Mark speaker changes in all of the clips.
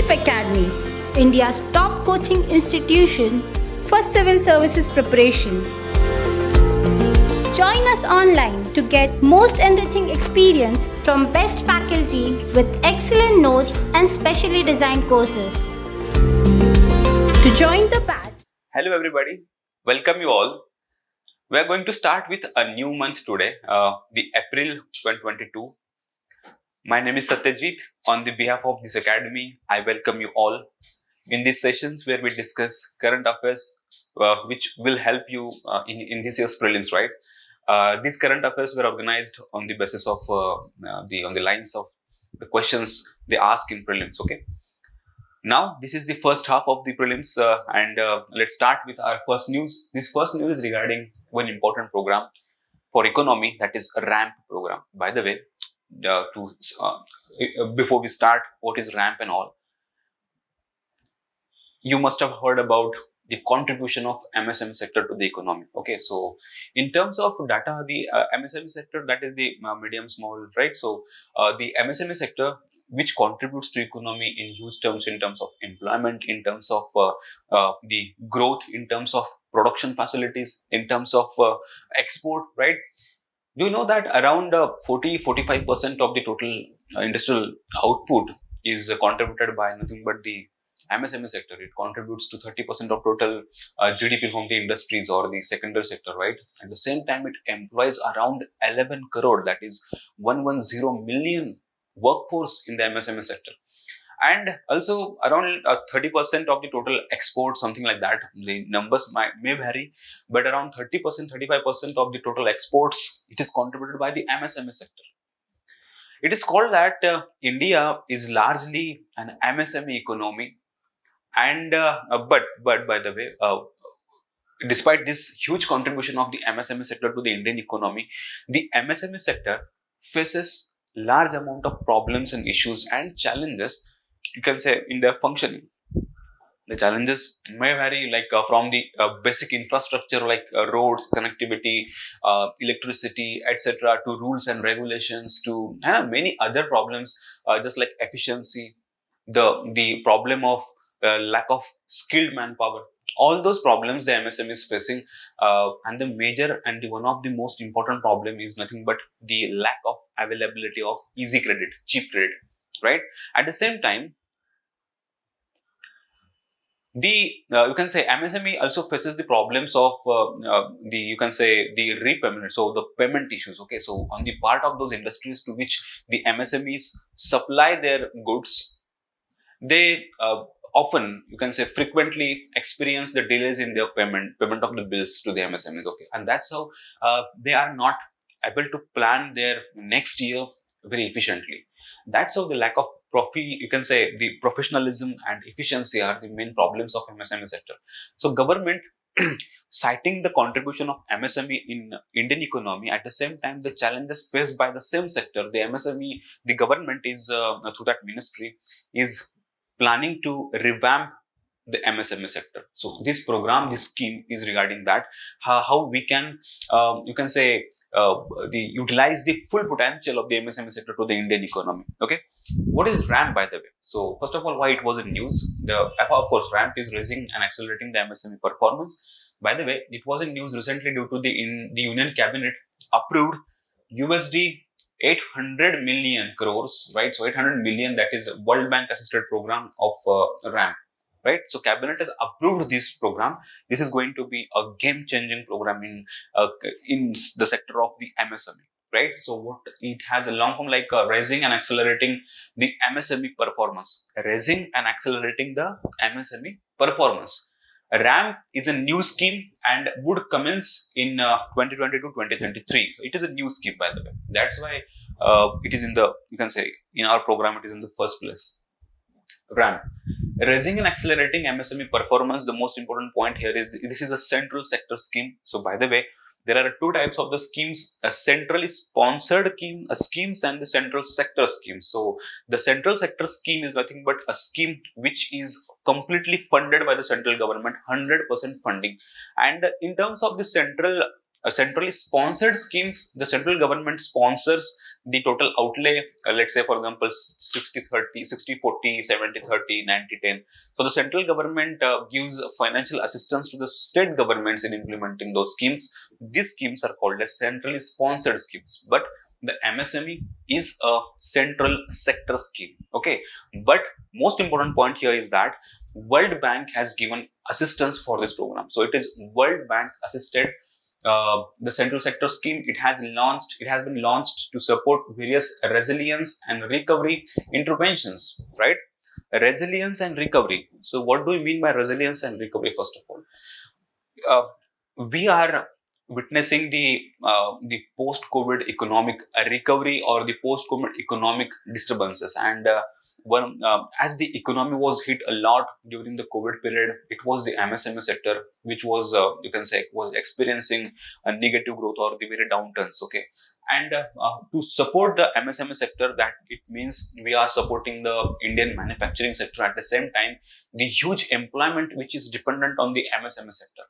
Speaker 1: Dnyanadeep Academy, India's top coaching institution for civil services preparation. Join us online to get most enriching experience from best faculty with excellent notes and specially designed courses. To join the batch.
Speaker 2: Hello everybody, welcome you all. We are going to start with a new month today, the April 2022. My name is SATYAJEET. On the behalf of this academy, I welcome you all in these sessions where we discuss current affairs, which will help you in this year's prelims, right? These current affairs were organized on the basis of on the lines of the questions they ask in prelims. Okay. Now this is the first half of the prelims, and let's start with our first news. This first news is regarding one important program for economy, that is a RAMP program. By the way, before we start, what is RAMP and all? You must have heard about the contribution of MSME sector to the economy. Okay, so in terms of data, the MSME sector, that is the medium small, right? So the MSME sector, which contributes to economy in huge terms, in terms of employment, in terms of the growth, in terms of production facilities, in terms of export, right? Do you know that around 40-45% of the total industrial output is contributed by nothing but the MSME sector? It contributes to 30% of total GDP from the industries or the secondary sector, right? At the same time, it employs around 11 crore, that is 110 million workforce in the MSME sector. And also around 30% of the total export, something like that. The numbers may vary, but around 30%, 35% of the total exports, it is contributed by the MSME sector. It is called that India is largely an MSME economy. And but by the way, despite this huge contribution of the MSME sector to the Indian economy, the MSME sector faces large amount of problems and issues and challenges, you can say, in their functioning. The challenges may vary, like from the basic infrastructure like roads, connectivity, electricity, etc., to rules and regulations, to many other problems, just like efficiency, the problem of lack of skilled manpower. All those problems the MSME is facing, and the major and one of the most important problem is nothing but the lack of availability of easy credit, cheap credit, right? At the same time, the you can say MSME also faces the problems of the repayment, so the payment issues. Okay, so on the part of those industries to which the MSMEs supply their goods, they often, you can say, frequently experience the delays in their payment of the bills to the MSMEs. Okay, and that's how they are not able to plan their next year very efficiently. That's how the lack of you can say the professionalism and efficiency are the main problems of MSME sector. So government, citing the contribution of MSME in Indian economy, at the same time the challenges faced by the same sector, the MSME, the government is through that ministry is planning to revamp the MSME sector. So this program, this scheme is regarding that, how we can, you can say, utilize the full potential of the MSME sector to the Indian economy. Okay, what is RAMP, by the way? So first of all, why it was in news? Of course, RAMP is raising and accelerating the MSME performance. By the way, it was in news recently due to the Union Cabinet approved USD 800 million crores, right? So 800 million, that is a World Bank assisted program of RAMP, right? So cabinet has approved this program. This is going to be a game changing program in the sector of the MSME, right? So what it has a long form like raising and accelerating the MSME performance, raising and accelerating the MSME performance. RAMP is a new scheme and would commence in 2022-2023. It is a new scheme, by the way. That's why it is in the, you can say, in our program, it is in the first place. RAMP. Raising and accelerating MSME performance, the most important point here is this is a central sector scheme. So by the way, there are two types of the schemes, a centrally sponsored schemes and the central sector scheme. So the central sector scheme is nothing but a scheme which is completely funded by the central government, 100% funding. And in terms of the central centrally sponsored schemes, the central government sponsors the total outlay, let's say for example 60-30, 60-40, 70-30, 90-10. So the central government gives financial assistance to the state governments in implementing those schemes. These schemes are called as centrally sponsored schemes, but the MSME is a central sector scheme. Okay, but most important point here is that World Bank has given assistance for this program. So it is World Bank assisted. The central sector scheme, it has been launched to support various resilience and recovery interventions, right? Resilience and recovery. So what do we mean by resilience and recovery? First of all, we are witnessing the post-COVID economic recovery or the post-COVID economic disturbances, and as the economy was hit a lot during the COVID period, it was the MSME sector which was you can say was experiencing a negative growth or the very downturns. Okay, and to support the MSME sector, that it means we are supporting the Indian manufacturing sector, at the same time the huge employment which is dependent on the MSME sector.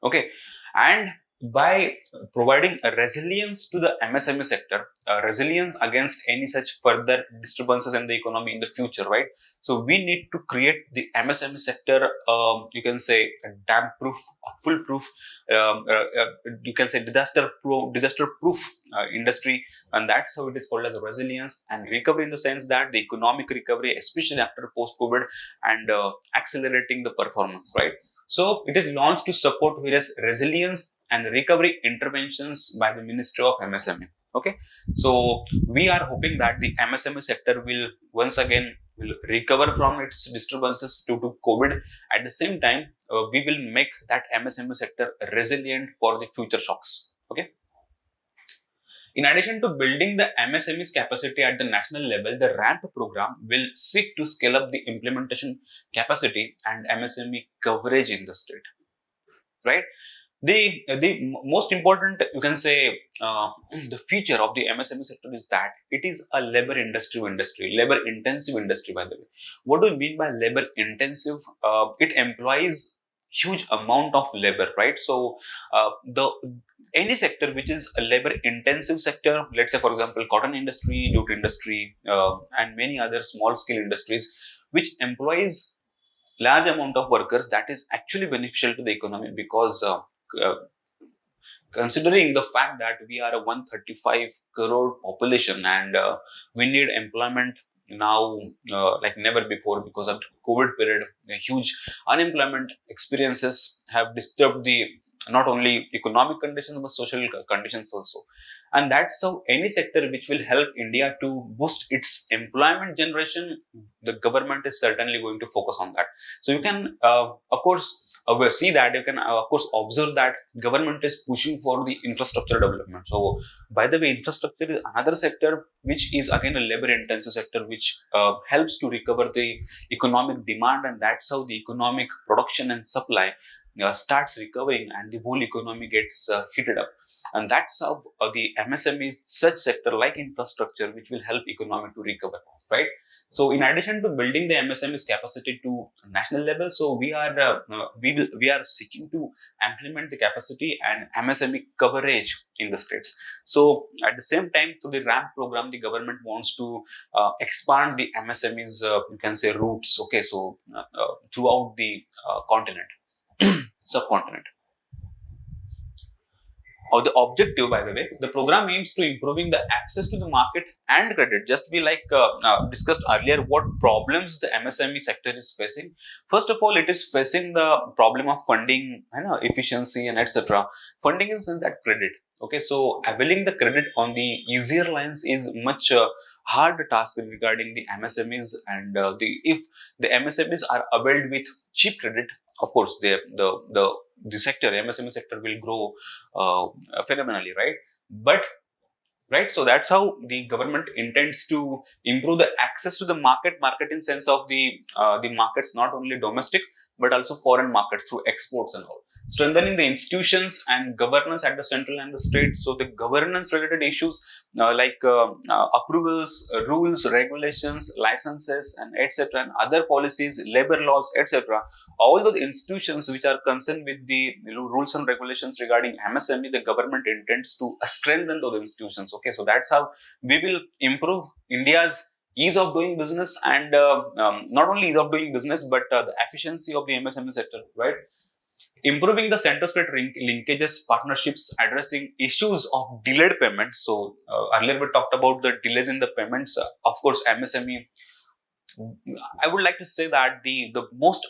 Speaker 2: Okay, and by providing a resilience to the MSME sector, resilience against any such further disturbances in the economy in the future, right? So we need to create the MSME sector, you can say damp-proof, foolproof, you can say disaster-proof industry, and that's how it is called as resilience and recovery, in the sense that the economic recovery, especially after post-COVID, and accelerating the performance, right? So it is launched to support various resilience and recovery interventions by the Ministry of MSME. Okay, so we are hoping that the MSME sector will once again recover from its disturbances due to COVID. At the same time, we will make that MSME sector resilient for the future shocks. Okay. In addition to building the MSME's capacity at the national level, the RAMP program will seek to scale up the implementation capacity and MSME coverage in the state. Right? The most important, you can say, the feature of the MSME sector is that it is a labor intensive industry, by the way. What do we mean by labor intensive? It employs huge amount of labor, right? So any sector which is a labor intensive sector, let's say for example cotton industry, jute industry, and many other small scale industries which employs large amount of workers, that is actually beneficial to the economy, because considering the fact that we are a 135 crore population, and we need employment now like never before, because of the COVID period, huge unemployment experiences have disturbed the not only economic conditions but social conditions also. And that's how any sector which will help India to boost its employment generation, the government is certainly going to focus on that. So you can of course see that, you can of course observe that government is pushing for the infrastructure development. So by the way, infrastructure is another sector which is again a labor intensive sector, which helps to recover the economic demand, and that's how the economic production and supply starts recovering and the whole economy gets heated up. And that's how the MSME such sector like infrastructure which will help economy to recover, right? So in addition to building the MSME's capacity to national level, so we are seeking to implement the capacity and MSME coverage in the states. So at the same time, through the RAMP program, the government wants to expand the MSME's you can say routes. Okay, so throughout the continent, subcontinent. Or the objective, by the way, the program aims to improving the access to the market and credit. Just we like discussed earlier, what problems the MSME sector is facing. First of all, it is facing the problem of funding, efficiency, and etc. Funding in the sense that credit. Okay, so availing the credit on the easier lines is much hard task regarding the MSMEs, and if the MSMEs are availed with cheap credit, of course, the sector, MSME sector will grow phenomenally, right? But right, so that's how the government intends to improve the access to the market in sense of the markets, not only domestic but also foreign markets through exports and all. strengthening the institutions and governance at the central and the state. So the governance related issues approvals, rules, regulations, licenses, and etc., and other policies, labor laws, etc. All those institutions which are concerned with the rules and regulations regarding MSME, the government intends to strengthen those institutions. Okay, so that's how we will improve India's ease of doing business, and not only ease of doing business, but the efficiency of the MSME sector, right? Improving the center-state linkages, partnerships, addressing issues of delayed payments. So earlier we talked about the delays in the payments. Of course, MSME. I would like to say that the most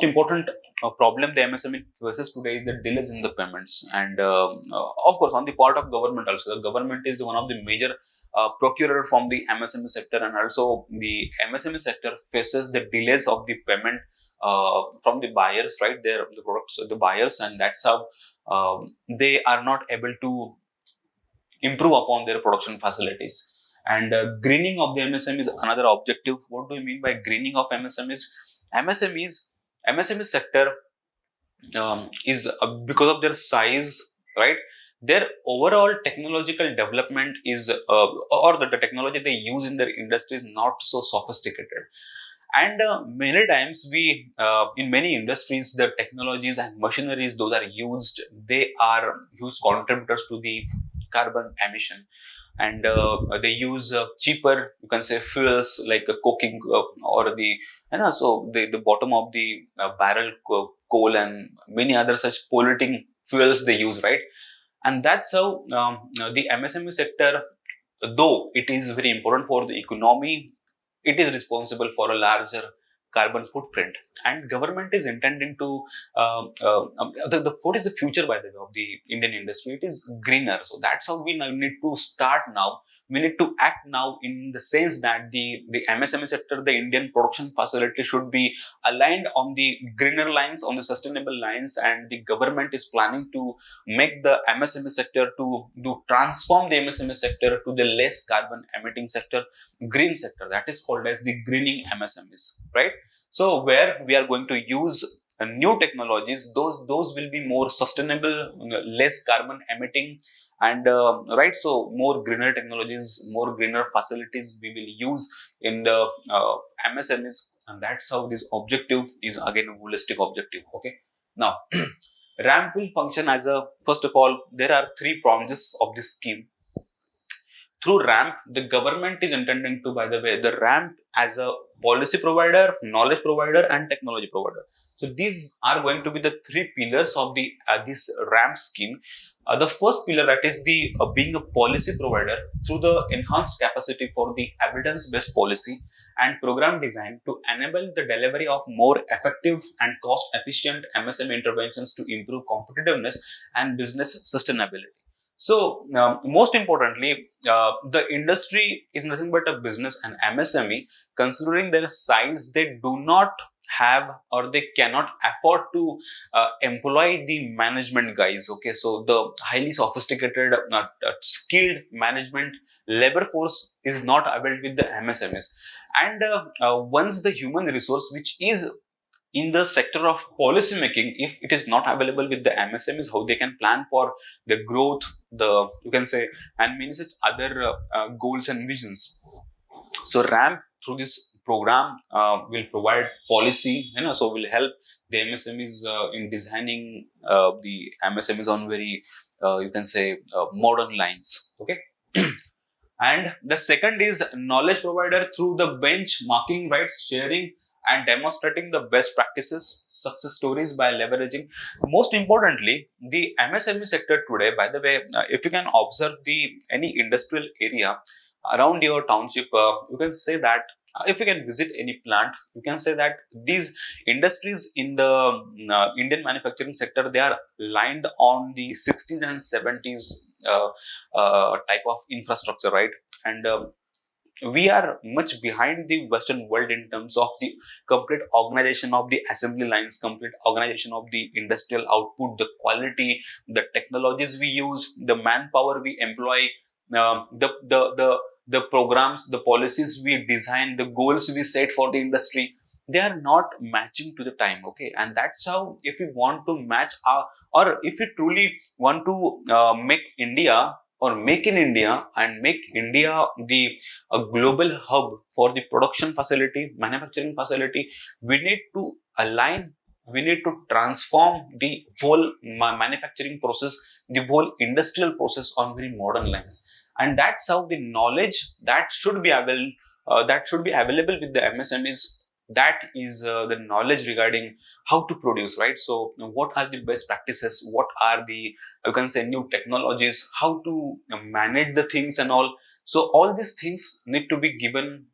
Speaker 2: important problem the MSME faces today is the delays in the payments, and of course on the part of government also. The government is one of the major procurer from the MSME sector, and also the MSME sector faces the delays of the payment from the buyers, right? The products, the buyers, and that's how they are not able to improve upon their production facilities. And greening of the MSME is another objective. What do you mean by greening of MSMEs? MSME sector is because of their size, right? Their overall technological development is, or the technology they use in their industry is not so sophisticated. And many times in many industries, the technologies and machineries those are used, they are huge contributors to the carbon emission. And they use cheaper, you can say, fuels like coking or the bottom of the barrel coal and many other such polluting fuels they use, right? And that's how the MSME sector, though it is very important for the economy, it is responsible for a larger carbon footprint, and government is intending to what is the future, by the way, of the Indian industry? It is greener. So that's how we now need to start now. We need to act now in the sense that the MSME sector, the Indian production facility should be aligned on the greener lines, on the sustainable lines, and the government is planning to make the MSME sector to transform the MSME sector to the less carbon emitting sector, green sector. That is called as the greening MSMEs, right? So where we are going to use new technologies, those will be more sustainable, less carbon emitting, and right. So more greener technologies, more greener facilities we will use in the MSMEs, and that's how this objective is again a holistic objective. Okay, now RAMP will function as a, first of all, there are three prongs of this scheme. Through RAMP, the government is intending to, by the way, the RAMP as a policy provider, knowledge provider, and technology provider. So these are going to be the three pillars of the this RAMP scheme. The first pillar, that is the being a policy provider through the enhanced capacity for the evidence-based policy and program design to enable the delivery of more effective and cost-efficient MSME interventions to improve competitiveness and business sustainability. So, most importantly, the industry is nothing but a business, and MSME, considering their size, they do not have or they cannot afford to employ the management guys. Okay, so the highly sophisticated, skilled management labor force is not available with the MSMEs. And once the human resource, which is in the sector of policy making, if it is not available with the MSMEs, how they can plan for the growth, you can say, and many such other goals and visions. So RAMP through this program will provide policy, so will help the MSMEs in designing the MSMEs on very, you can say, modern lines. Okay. And the second is knowledge provider through the benchmarking, right, sharing and demonstrating the best practices, success stories by leveraging. Most importantly, the MSME sector today, by the way, if you can observe any industrial area around your township, you can say that if you can visit any plant, you can say that these industries in the Indian manufacturing sector, they are lined on the 60s and 70s type of infrastructure, right? And we are much behind the Western world in terms of the complete organization of the assembly lines, complete organization of the industrial output, the quality, the technologies we use, the manpower we employ, the programs, the policies we design, the goals we set for the industry. they are not matching to the time. Okay, and that's how, if we want to match our, or if we truly want to make India, or make in India, and make India the global hub for the production facility, manufacturing facility, we need to align, we need to transform the whole manufacturing process, the whole industrial process on very modern lines. And that's how the knowledge that should be available, with the MSMEs, that is the knowledge regarding how to produce, right? So what are the best practices, what are the, you can say, new technologies, how to manage the things and all. So all these things need to be given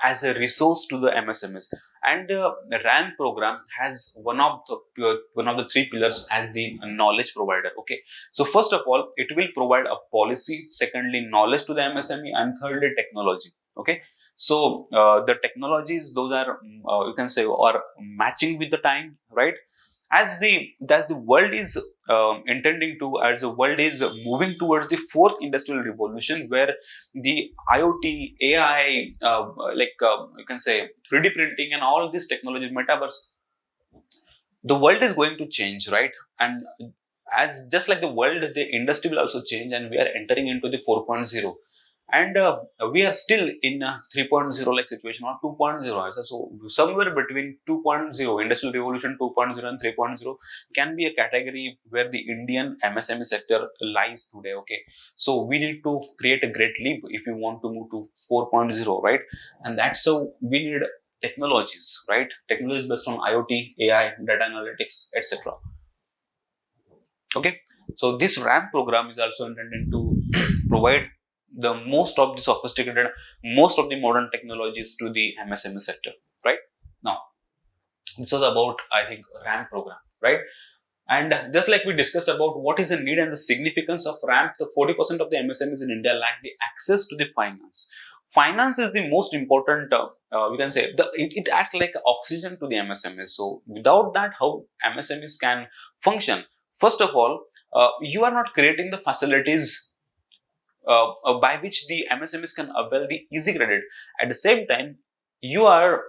Speaker 2: as a resource to the MSMEs. And the RAM program has one of the three pillars as the knowledge provider. Okay, so first of all, it will provide a policy, secondly knowledge to the MSME, and thirdly technology. Okay, so the technologies, those are you can say, are matching with the time, right? As the world is as the world is moving towards the fourth industrial revolution, where the IoT, AI, you can say 3D printing and all these technologies, metaverse, the world is going to change, right? And as just like the world, the industry will also change, and we are entering into the 4.0. And we are still in a 3.0 like situation, or 2.0. So somewhere between 2.0, industrial revolution 2.0 and 3.0 can be a category where the Indian MSME sector lies today. Okay, so we need to create a great leap if we want to move to 4.0, right? And that's how we need technologies, right? Technologies based on IoT, AI, data analytics, etc. Okay, so this RAM program is also intended to provide the most of the sophisticated, most of the modern technologies to the MSME sector, right? Now, this was about, I think, RAM program, right? And just like we discussed about what is the need and the significance of RAM, the 40% of the MSMEs in India lack the access to the finance. Finance is the most important, we can say, it acts like oxygen to the MSMEs. So without that, how MSMEs can function? First of all, you are not creating the facilities by which the MSMEs can avail the easy credit. At the same time, you are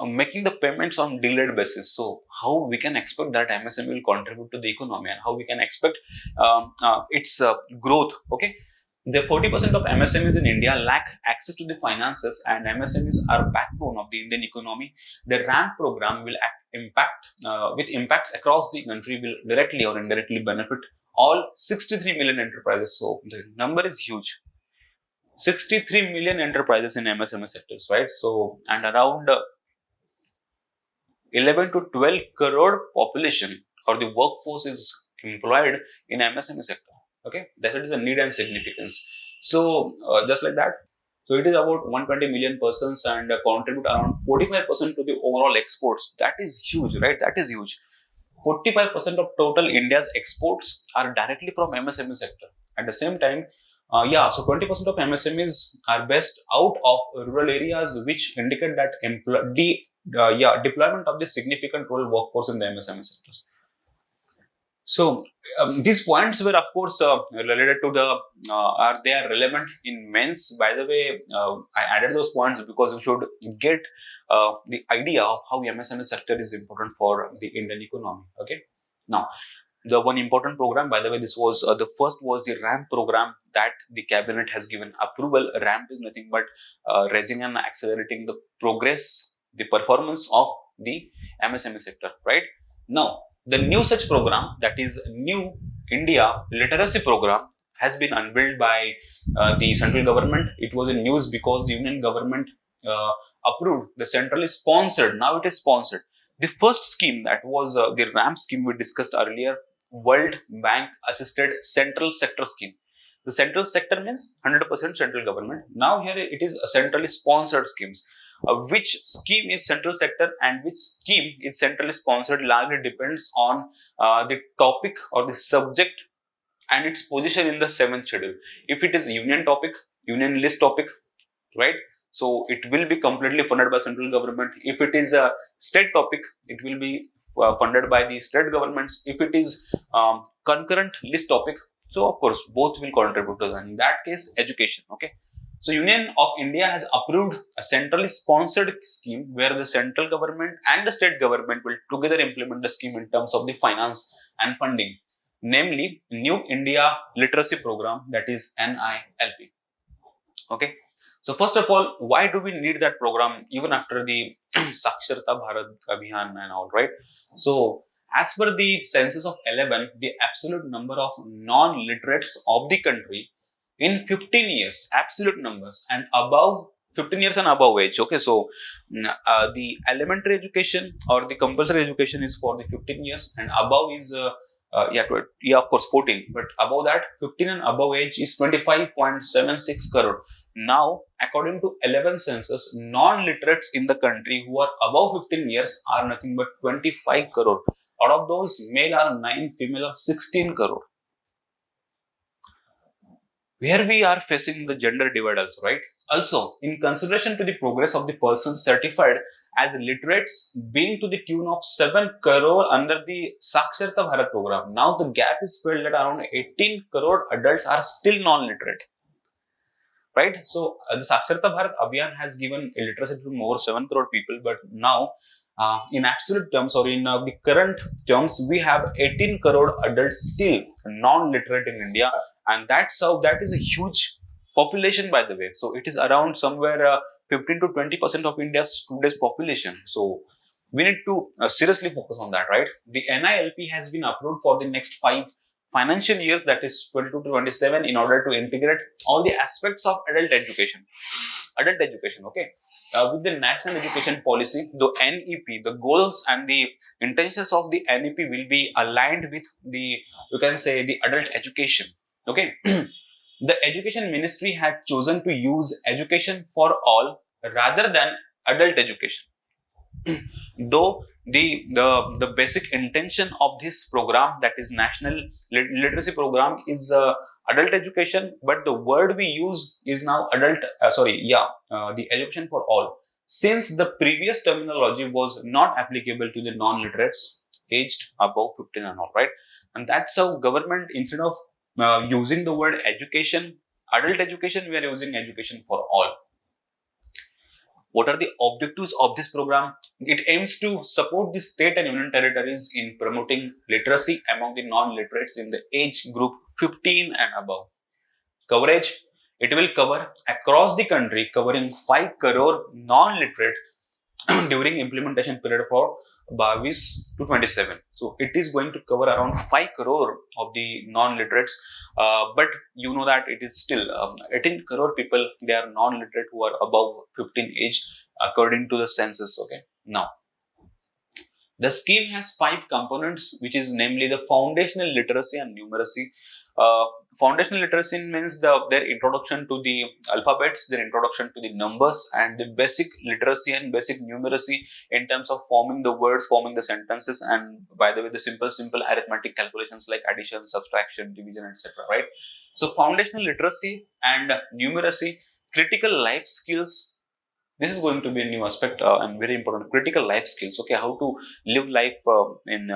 Speaker 2: making the payments on delayed basis. So how we can expect that MSME will contribute to the economy, and how we can expect its growth? Okay, the 40% of MSMEs in India lack access to the finances, and MSMEs are backbone of the Indian economy. The RAM program will with impacts across the country, will directly or indirectly benefit all 63 million enterprises. So the number is huge. 63 million enterprises in MSME sectors, right? So, and around 11 to 12 crore population, or the workforce, is employed in MSME sector. Okay, that is the need and significance. So just like that, so it is about 120 million persons, and contribute around 45% to the overall exports. That is huge, right? That is huge. 45% of total India's exports are directly from MSME sector. At the same time, so 20% of MSMEs are based out of rural areas, which indicate that deployment of the significant rural workforce in the MSME sectors. So these points were, of course, related to the, they are relevant in mains. By the way, I added those points because we should get the idea of how MSME sector is important for the Indian economy. Okay. Now, the one important program, by the way, this was the first was the RAM program that the cabinet has given approval. RAM is nothing but raising and accelerating the progress, the performance of the MSME sector, right? Now, the new such program, that is New India Literacy Program, has been unveiled by the central government. It was in news because the union government approved the centrally sponsored. Now it is sponsored. The first scheme, that was the RAM scheme we discussed earlier, World Bank Assisted Central Sector Scheme. The central sector means 100% central government. Now here it is a centrally sponsored schemes. Which scheme is central sector and which scheme is centrally sponsored largely depends on the topic or the subject and its position in the 7th schedule. If it is union topic, union list topic, right? So it will be completely funded by central government. If it is a state topic, it will be funded by the state governments. If it is concurrent list topic, so of course both will contribute to that. In that case, education. Okay. So Union of India has approved a centrally sponsored scheme where the central government and the state government will together implement the scheme in terms of the finance and funding, namely New India Literacy Program, that is NILP. Okay. So first of all, why do we need that program even after the Saksharta Bharat Abhiyan and all, right? So as per the census of 11, the absolute number of non-literates of the country in 15 years, absolute numbers, and above 15 years and above age. Okay, so the elementary education or the compulsory education is for the 15 years, and above is of course 14, but above that 15 and above age is 25.76 crore. Now, according to 11 census, non-literates in the country who are above 15 years are nothing but 25 crore. Out of those, male are 9, female are 16 crore. Where we are facing the gender divide also, right? Also, in consideration to the progress of the persons certified as literates being to the tune of 7 crore under the Saksharta Bharat program, now the gap is filled that around 18 crore adults are still non-literate. Right? So, the Saksharta Bharat Abhiyan has given illiteracy to more 7 crore people, but now in absolute terms or in the current terms, we have 18 crore adults still non-literate in India, and that is a huge population, by the way. So it is around somewhere 15 to 20% of India's today's population. So we need to seriously focus on that, right? The NILP has been approved for the next 5 financial years, that is 22 to 27, in order to integrate all the aspects of adult education. Okay. With the national education policy, the NEP, the goals and the intentions of the NEP will be aligned with the, you can say, the adult education. Okay. The education ministry had chosen to use education for all rather than adult education. Though the basic intention of this program, that is national literacy program, is adult education, but the word we use is now the education for all, since the previous terminology was not applicable to the non-literates aged above 15 and all, right? And that's how government, instead of using the word education, adult education, we are using education for all. What are the objectives of this program? It aims to support the state and union territories in promoting literacy among the non-literates in the age group 15 and above. Coverage, it will cover across the country, covering 5 crore non-literate during implementation period for 22 to 27. So it is going to cover around 5 crore of the non-literates, but you know that it is still 18 crore people, they are non-literate who are above 15 age according to the census. Okay. Now, the scheme has 5 components, which is namely the foundational literacy and numeracy. Foundational literacy means their introduction to the alphabets, their introduction to the numbers, and the basic literacy and basic numeracy in terms of forming the words, forming the sentences, and by the way, the simple arithmetic calculations like addition, subtraction, division, etc. Right? So, foundational literacy and numeracy, critical life skills. This is going to be a new aspect and very important. Critical life skills. Okay, how to live life in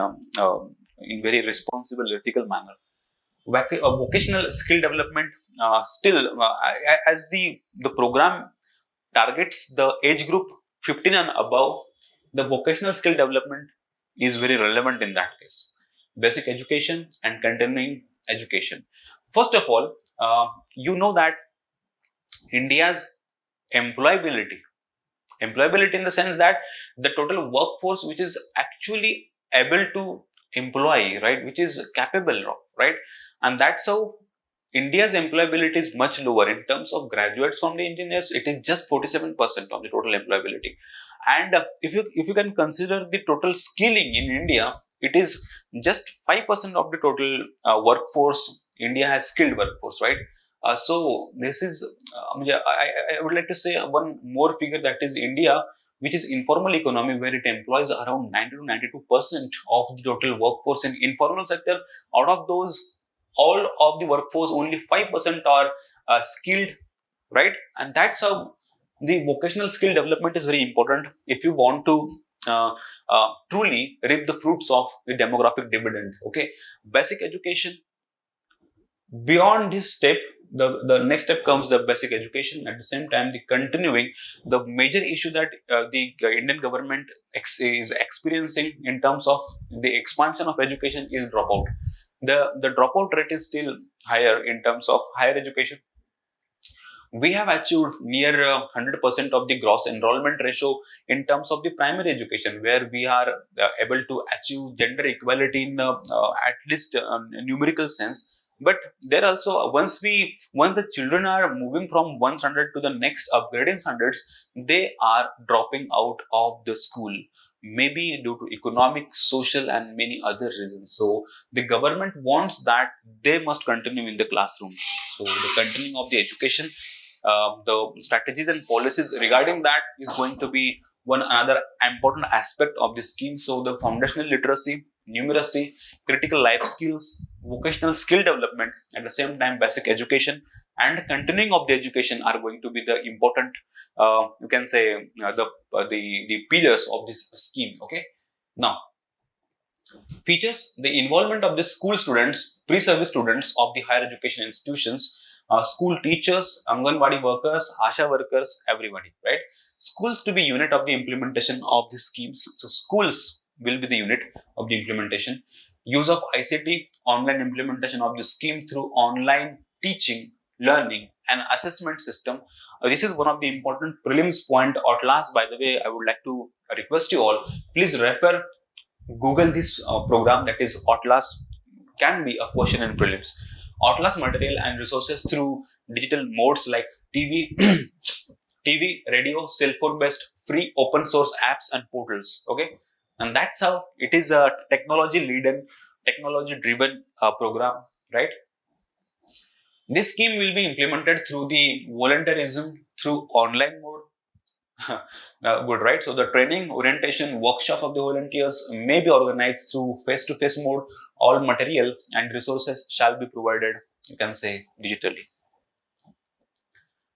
Speaker 2: very responsible, ethical manner. Vocational skill development, as the program targets the age group 15 and above, the vocational skill development is very relevant in that case. Basic education and continuing education. First of all, you know that India's employability in the sense that the total workforce which is actually able to employ, right, which is capable of, right, and that's how India's employability is much lower in terms of graduates from the engineers. It is just 47% of the total employability, and if you can consider the total skilling in India, it is just 5% of the total workforce. India has skilled workforce, right? So this is I would like to say one more figure, that is India, which is informal economy, where it employs around 90 to 92% of the total workforce in informal sector. Out of those, all of the workforce, only 5% are skilled, right? And that's how the vocational skill development is very important if you want to truly reap the fruits of the demographic dividend. Okay, basic education. Beyond this step, the next step comes the basic education. At the same time, the continuing, the major issue that the Indian government is experiencing in terms of the expansion of education is dropout. The dropout rate is still higher in terms of higher education. We have achieved near 100% of the gross enrollment ratio in terms of the primary education, where we are able to achieve gender equality in at least numerical sense. But there also, once the children are moving from one standard to the next upgrading standards, they are dropping out of the school, maybe due to economic, social, and many other reasons. So the government wants that they must continue in the classroom. So the continuing of the education, the strategies and policies regarding that is going to be one another important aspect of the scheme. So the foundational literacy, numeracy, critical life skills, vocational skill development, at the same time basic education and continuing of the education are going to be the important, you can say, the pillars of this scheme. Okay. Now, features: the involvement of the school students, pre-service students of the higher education institutions, school teachers, Anganwadi workers, Asha workers, everybody, right? Schools to be unit of the implementation of the schemes. So schools will be the unit of the implementation. Use of ICT, online implementation of the scheme through online teaching, learning and assessment system. This is one of the important prelims point. At last, by the way, I would like to request you all, please refer, Google this program, that is Atlas, can be a question in prelims. Atlas material and resources through digital modes like TV, radio, cell phone based free open source apps and portals. Okay, and that's how it is a technology driven program, right? This scheme will be implemented through the volunteerism through online mode. Good, right? So the training, orientation, workshop of the volunteers may be organized through face-to-face mode. All material and resources shall be provided, you can say, digitally.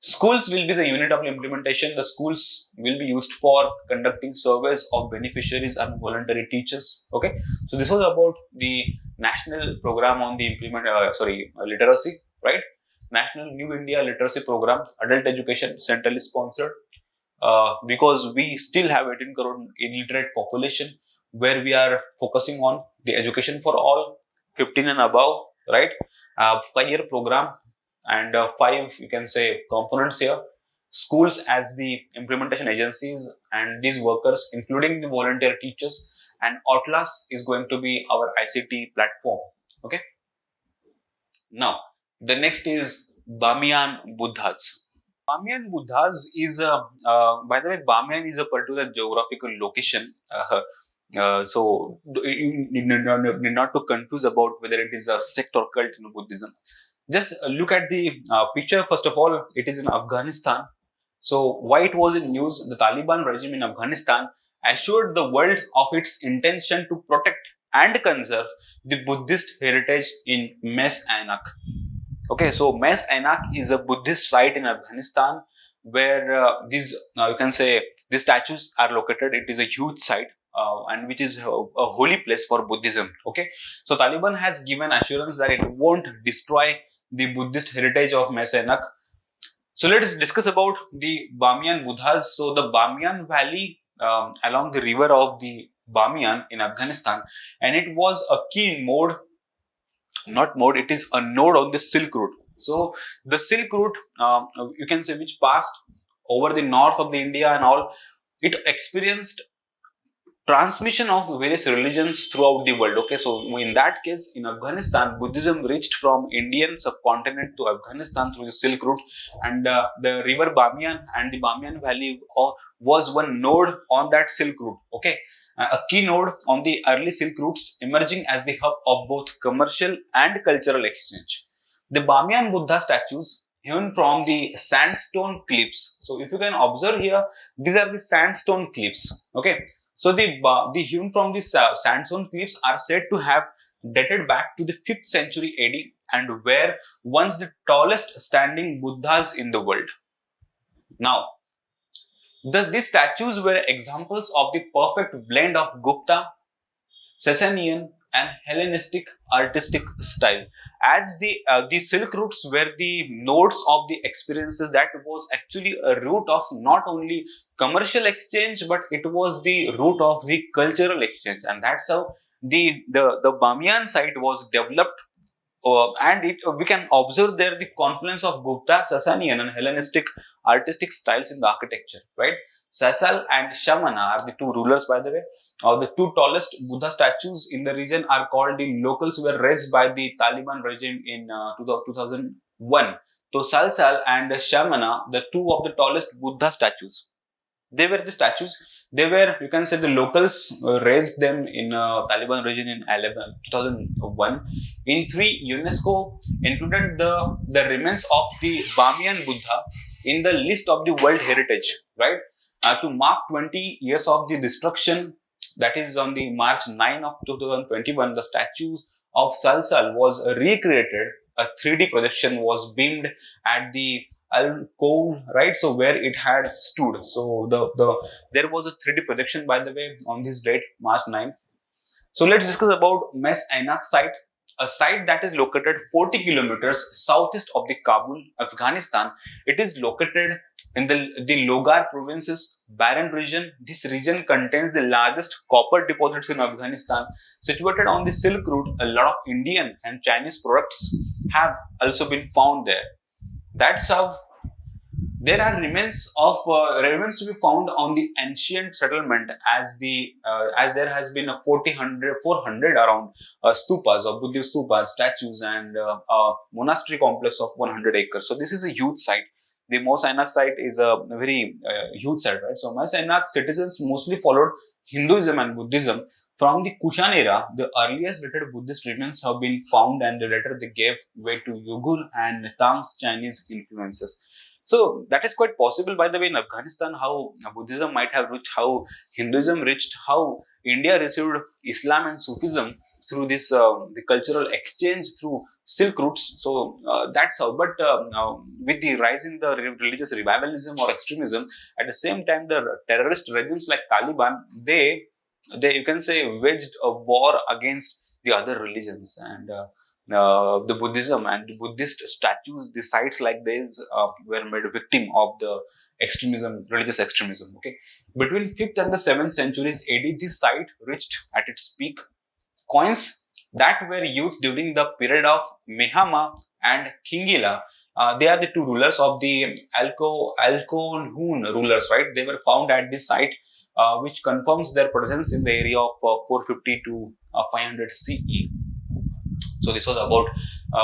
Speaker 2: Schools will be the unit of implementation. The schools will be used for conducting surveys of beneficiaries and voluntary teachers. Okay, so this was about the national program on the literacy, right? National New India Literacy Program, adult education, centrally sponsored. Because we still have 18 crore illiterate population, where we are focusing on the education for all 15 and above, right? 5-year program and 5, you can say, components here. Schools as the implementation agencies and these workers, including the volunteer teachers, and Atlas is going to be our ICT platform. Okay. Now, the next is Bamiyan Buddhas. Bamiyan Buddhas is by the way, Bamiyan is a particular geographical location. So you need not to confuse about whether it is a sect or cult in Buddhism. Just look at the picture. First of all, it is in Afghanistan. So why it was in news? The Taliban regime in Afghanistan assured the world of its intention to protect and conserve the Buddhist heritage in Mes Ainak. Okay, so Mes Ainak is a Buddhist site in Afghanistan where these, you can say, these statues are located. It is a huge site and which is a holy place for Buddhism. Okay, so Taliban has given assurance that it won't destroy the Buddhist heritage of Mes Ainak. So let's discuss about the Bamiyan Buddhas. So the Bamiyan Valley along the river of the Bamiyan in Afghanistan, and it was a key node, it is a node on the Silk Route. So the Silk Route, you can say, which passed over the north of the India and all, it experienced transmission of various religions throughout the world. Okay, so in that case, in Afghanistan, Buddhism reached from Indian subcontinent to Afghanistan through the Silk Route, and the river Bamiyan and the Bamiyan Valley was one node on that Silk Route. Okay, a key node on the early Silk Routes, emerging as the hub of both commercial and cultural exchange. The Bamiyan Buddha statues hewn from the sandstone cliffs. So if you can observe here, these are the sandstone cliffs. Okay. So the hewn from the sandstone cliffs are said to have dated back to the 5th century AD and were once the tallest standing Buddhas in the world. Now, these statues were examples of the perfect blend of Gupta, Sasanian and Hellenistic artistic style. As the Silk routes were the nodes of the experiences, that was actually a route of not only commercial exchange, but it was the route of the cultural exchange, and that's how the Bamiyan site was developed. And we can observe there the confluence of Gupta, Sasanian and Hellenistic artistic styles in the architecture, right? Sasal and Shamana are the two rulers, by the way. The two tallest Buddha statues in the region are called the locals, were raised by the Taliban regime in 2001. So Salsal and Shamana, the two of the tallest Buddha statues, they were the statues. They were, you can say, the locals raised them in Taliban region in 2001. In 3, UNESCO included the remains of the Bamiyan Buddha in the list of the World Heritage, right? To mark 20 years of the destruction, that is on the March 9 of 2021, the statues of Salsal was recreated. A 3D projection was beamed at the Al-Kow, right? So where it had stood. So there was a 3D projection, by the way, on this date, March 9. So let's discuss about Mes Ainak site, a site that is located 40 kilometers southeast of the Kabul, Afghanistan. It is located in the Logar province's barren region. This region contains the largest copper deposits in Afghanistan. Situated on the Silk Route, a lot of Indian and Chinese products have also been found there. That's how there are remains to be found on the ancient settlement, as there has been a 400 around stupas or Buddhist stupas, statues, and a monastery complex of 100 acres. So this is a huge site. The Mos Ainak site is a very huge site, right? So Mos Ainak citizens mostly followed Hinduism and Buddhism. From the Kushan era, the earliest dated Buddhist remains have been found, and later they gave way to Uyghur and Tang Chinese influences. So that is quite possible, by the way, in Afghanistan, how Buddhism might have reached, how Hinduism reached, how India received Islam and Sufism through this the cultural exchange through Silk routes. So that's how. But with the rise in the religious revivalism or extremism, at the same time, the terrorist regimes like Taliban, they you can say waged a war against the other religions, and the Buddhism and the Buddhist statues, the sites like these were made a victim of the extremism, religious extremism. Okay, between 5th and the 7th centuries AD, this site reached at its peak. Coins that were used during the period of Mehama and Kingila, they are the two rulers of the Alkohun rulers, right? They were found at this site, which confirms their presence in the area of 450 to 500 CE. So this was about,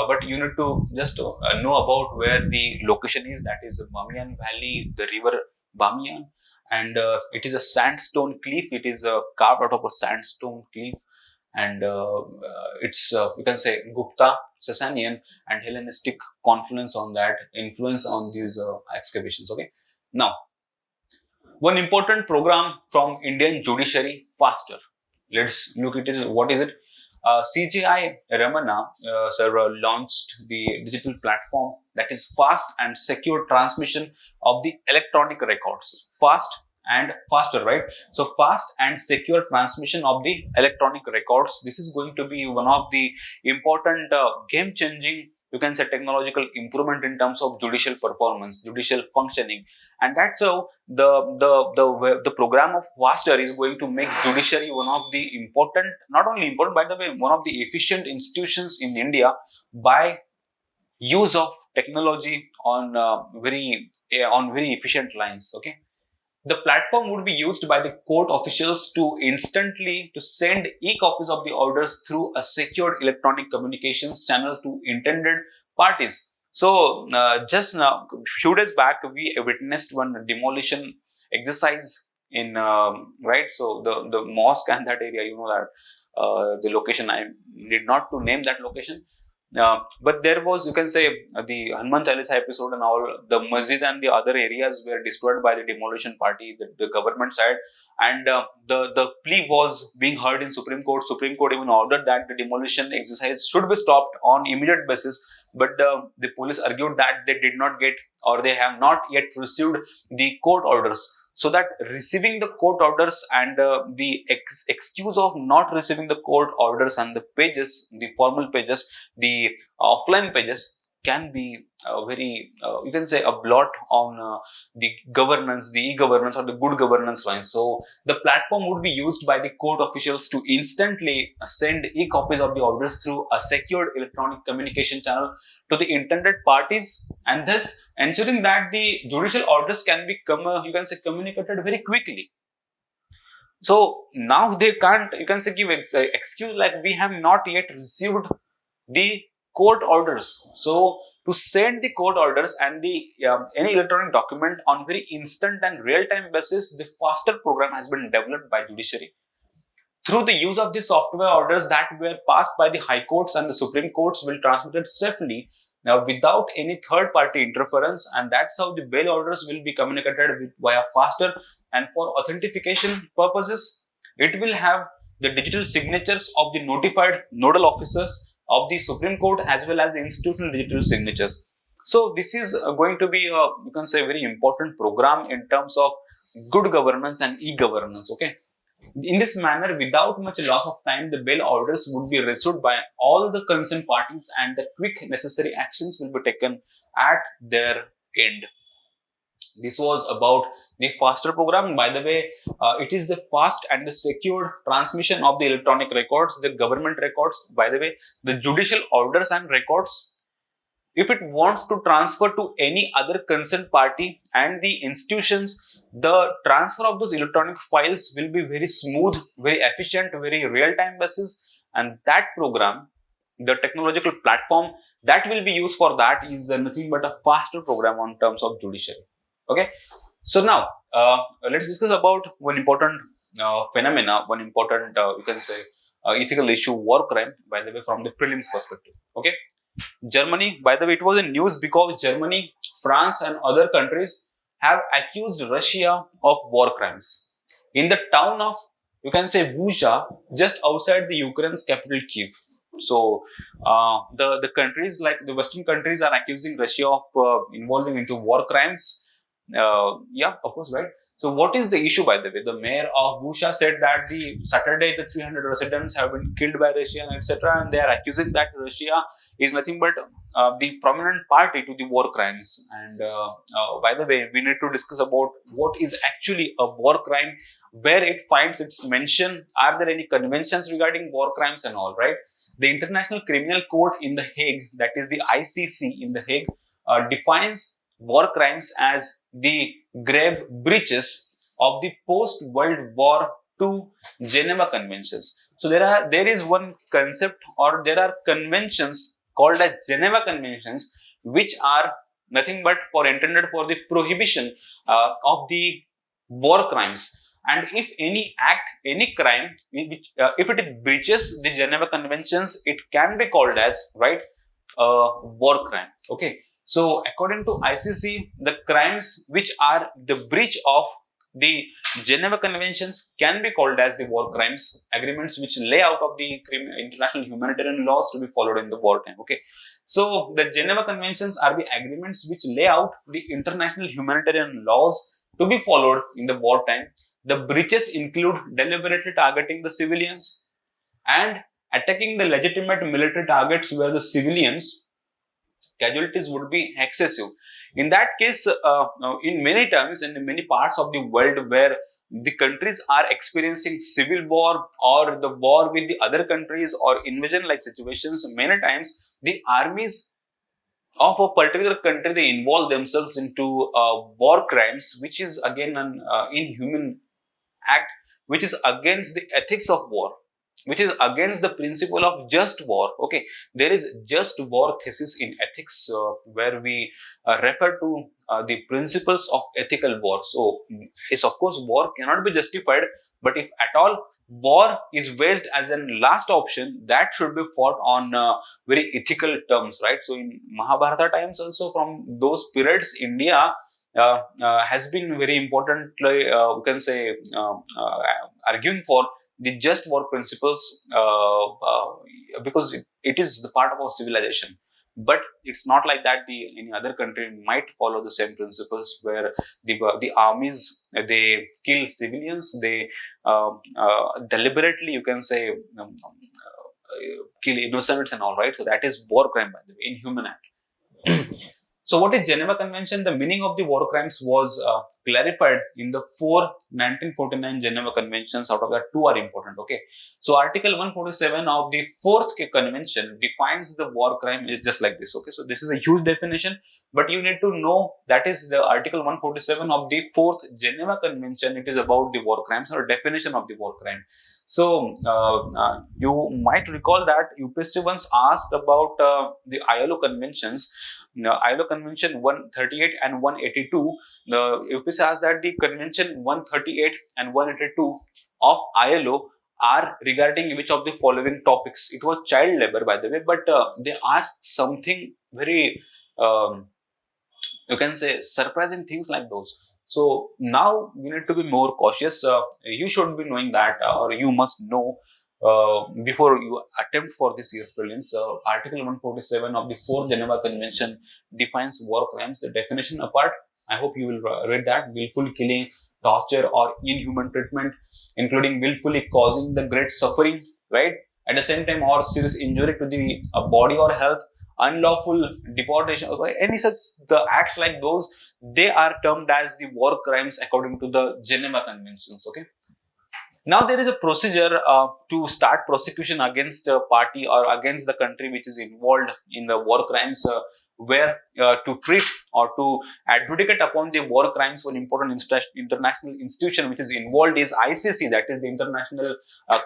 Speaker 2: but you need to just know about where the location is. That is Bamiyan Valley, the river Bamiyan, and it is a sandstone cliff. It is carved out of a sandstone cliff, and it's you can say Gupta, Sasanian, and Hellenistic confluence on that, influence on these excavations. Okay, now one important program from Indian judiciary, faster. Let's look at it. What is it? CJI Ramana sir launched the digital platform that is fast and secure transmission of the electronic records. Fast and faster, right? So fast and secure transmission of the electronic records. This is going to be one of the important game-changing, you can say, technological improvement in terms of judicial performance, judicial functioning, and that's how the program of Faster is going to make judiciary one of the important, not only important, by the way, one of the efficient institutions in India by use of technology on very efficient lines. Okay. The platform would be used by the court officials to instantly to send e-copies of the orders through a secured electronic communications channel to intended parties. So just now, few days back, we witnessed one demolition exercise in right. So the mosque and that area, you know that the location. I need not to name that location. But there was, you can say, the Hanuman Chalisa episode and all, the masjid and the other areas were destroyed by the demolition party, the government side, and the plea was being heard in Supreme Court. Supreme Court even ordered that the demolition exercise should be stopped on immediate basis, but the police argued that they did not get, or they have not yet received the court orders. so that receiving the court orders and the excuse of not receiving the court orders and the pages, the formal pages, the offline pages can be very, you can say, a blot on the governance, the e-governance or the good governance line. So the platform would be used by the court officials to instantly send e-copies of the orders through a secured electronic communication channel to the intended parties, and thus ensuring that the judicial orders can be you can say, communicated very quickly. So now they can't, you can say, give excuse like we have not yet received the court orders. So to send the court orders and the any electronic document on very instant and real-time basis, the faster program has been developed by judiciary. Through the use of the software, orders that were passed by the high courts and the Supreme Courts will transmit it safely without any third-party interference, and that's how the bail orders will be communicated with via faster. And for authentication purposes, it will have the digital signatures of the notified nodal officers of the Supreme Court as well as the institutional digital signatures. So this is going to be you can say, very important program in terms of good governance and e-governance. Okay. In this manner, without much loss of time, the bail orders would be received by all the concerned parties and the quick necessary actions will be taken at their end. This was about the faster program. By the way, it is the fast and the secured transmission of the electronic records, the government records. By the way, the judicial orders and records, if it wants to transfer to any other concerned party and the institutions, the transfer of those electronic files will be very smooth, very efficient, very real-time basis. And that program, the technological platform that will be used for that is nothing but a faster program on terms of judiciary. Okay. So now, let's discuss about one important phenomena, one important, you can say, ethical issue, war crime, by the way, from the prelims perspective. Okay. Germany, by the way, it was in news because Germany, France and other countries have accused Russia of war crimes. In the town of, you can say, Bucha, just outside the Ukraine's capital Kyiv. So, the countries like the Western countries are accusing Russia of involving into war crimes. Yeah, of course, right? So what is the issue, by the way? The mayor of Bucha said that the Saturday the 300 residents have been killed by Russia, etc. And they are accusing that Russia is nothing but the prominent party to the war crimes. And by the way, we need to discuss about what is actually a war crime, where it finds its mention, are there any conventions regarding war crimes and all, right? The International Criminal Court in The Hague, that is the ICC in The Hague, defines war crimes as the grave breaches of the post-World War II Geneva Conventions. So there is one concept, or there are conventions called as Geneva Conventions, which are nothing but intended for the prohibition of the war crimes. And if any act, any crime, which, if it breaches the Geneva Conventions, it can be called as, right, war crime. Okay. So according to ICC, the crimes which are the breach of the Geneva Conventions can be called as the war crimes, agreements which lay out of the international humanitarian laws to be followed in the wartime. Okay. So the Geneva Conventions are the agreements which lay out the international humanitarian laws to be followed in the wartime. The breaches include deliberately targeting the civilians and attacking the legitimate military targets where the civilians casualties would be excessive. In that case, in many times and in many parts of the world where the countries are experiencing civil war or the war with the other countries or invasion-like situations, many times the armies of a particular country, they involve themselves into war crimes, which is again an inhuman act, which is against the ethics of war, which is against the principle of just war. Okay, there is just war thesis in ethics where we refer to the principles of ethical war. So, yes, of course, war cannot be justified, but if at all war is waged as a last option, that should be fought on very ethical terms, right? So, in Mahabharata times also, from those periods, India has been very importantly, we can say, arguing for the just war principles because it is the part of our civilization. but it's not like that. Any other country might follow the same principles, where the armies, they kill civilians, they deliberately, you can say, kill innocents and all, right? So that is war crime, by the way, inhuman act. So what is Geneva Convention? The meaning of the war crimes was clarified in the 1949 Geneva Conventions. Out of that, 2 are important. Okay, so Article 147 of the 4th Convention defines the war crime is just like this. Okay, so this is a huge definition, but you need to know that is the Article 147 of the 4th Geneva Convention. It is about the war crimes, or definition of the war crime. So you might recall that UPSC once asked about the ILO conventions. ILO Convention 138 and 182, the UPSC asked that the Convention 138 and 182 of ILO are regarding which of the following topics. It was child labor, by the way, but they asked something very, you can say, surprising things like those. So now we need to be more cautious. You should be knowing that, or you must know before you attempt for this year's prelims. Article 147 of the 4th Geneva Convention defines war crimes. The definition apart, I hope you will read that: willful killing, torture, or inhuman treatment, including willfully causing the great suffering, right? At the same time, or serious injury to the body or health, unlawful deportation, any such the acts like those, they are termed as the war crimes according to the Geneva Conventions. Okay. Now there is a procedure to start prosecution against a party or against the country which is involved in the war crimes, where to treat or to advocate upon the war crimes for an important international institution which is involved is ICC, that is the International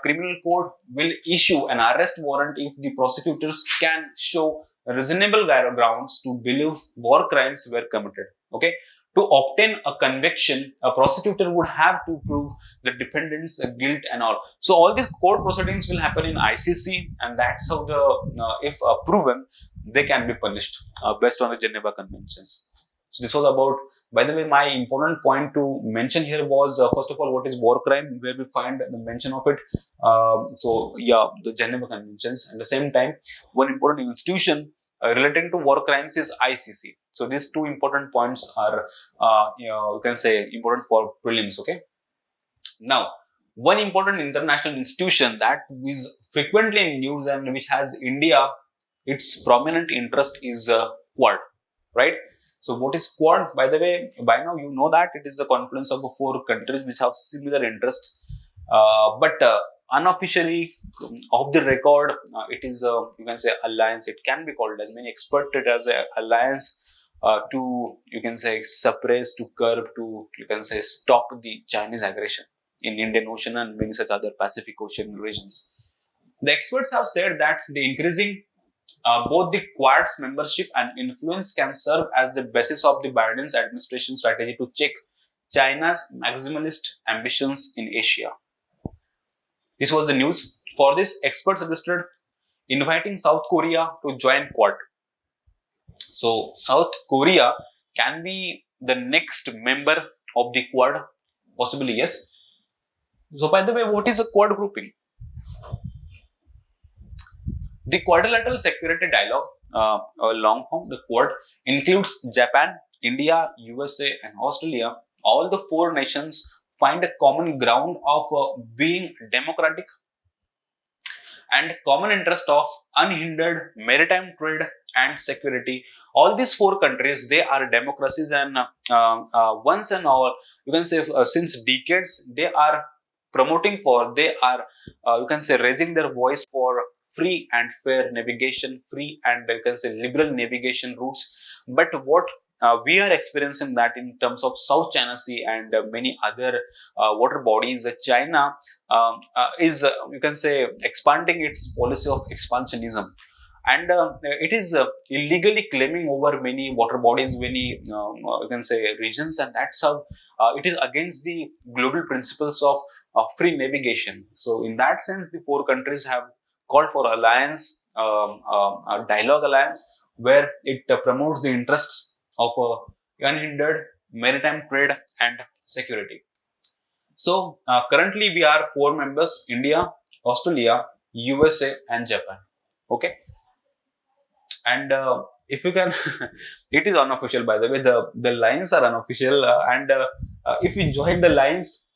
Speaker 2: Criminal Court, will issue an arrest warrant if the prosecutors can show reasonable grounds to believe war crimes were committed. Okay. To obtain a conviction, a prosecutor would have to prove the defendant's guilt and all. So all these court proceedings will happen in ICC, and that's how if proven, they can be punished based on the Geneva Conventions. So this was about, by the way, my important point to mention here was, first of all, what is war crime, where we find the mention of it. So yeah, the Geneva Conventions. At the same time, one important institution relating to war crimes is ICC. So these 2 important points are, you can say, important for prelims. Okay. Now, one important international institution that is frequently in news and which has India, its prominent interest is Quad, right? So what is Quad? By the way, by now you know that it is a confluence of 4 countries which have similar interests, but unofficially, off the record, it is you can say alliance. It can be called, as many experts, it as an alliance to, you can say, suppress, to curb, to, you can say, stop the Chinese aggression in Indian Ocean and many such other Pacific Ocean regions. The experts have said that the increasing both the Quad's membership and influence can serve as the basis of the Biden's administration strategy to check China's maximalist ambitions in Asia. This was the news. For this, experts suggested inviting South Korea to join Quad. So South Korea can be the next member of the Quad, possibly, yes. So by the way, what is a Quad grouping? The Quadrilateral Security Dialogue, a long form, the Quad, includes Japan, India, USA and Australia. All the 4 nations find a common ground of being democratic and common interest of unhindered maritime trade and security. All these 4 countries, they are democracies, and once and all, you can say, since decades, they are promoting for, they are, you can say, raising their voice for free and fair navigation, free and, you can say, liberal navigation routes. But what we are experiencing that in terms of South China Sea and many other water bodies, China is, you can say, expanding its policy of expansionism, and it is illegally claiming over many water bodies, many, you can say, regions, and that's how it is against the global principles of free navigation. So in that sense, the 4 countries have called for alliance, a dialogue alliance, where it promotes the interests of unhindered maritime trade and security. So currently we are 4 members: India, Australia, USA and Japan. Okay. and if you can, it is unofficial by the way. The lines are unofficial, and if you join the lines,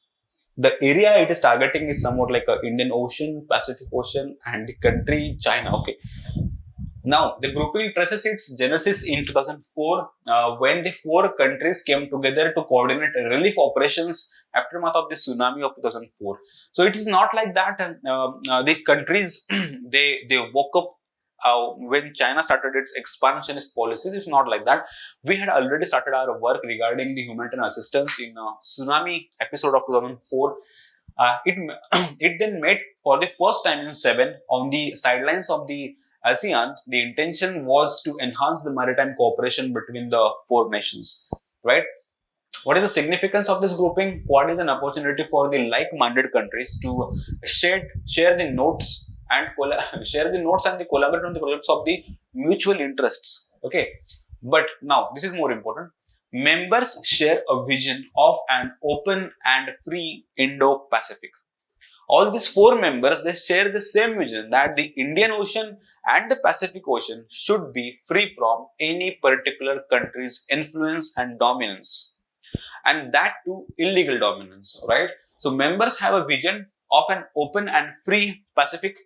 Speaker 2: the area it is targeting is somewhat like Indian Ocean, Pacific Ocean, and the country China. Okay. Now, the grouping traces its genesis in 2004 when the four countries came together to coordinate relief operations aftermath of the tsunami of 2004. So it is not like that. The countries they woke up when China started its expansionist policies. It's not like that. We had already started our work regarding the humanitarian assistance in tsunami episode of 2004. It it then met for the first time in 7 on the sidelines of the ASEAN. The intention was to enhance the maritime cooperation between the four nations, right? What is the significance of this grouping? What is an opportunity for the like-minded countries to share the notes and share the notes and the collaborate on the projects of the mutual interests? Okay, but now this is more important. Members share a vision of an open and free Indo-Pacific. All these four members, they share the same vision that the Indian Ocean and the Pacific Ocean should be free from any particular country's influence and dominance, and that too illegal dominance, right? So members have a vision of an open and free Pacific.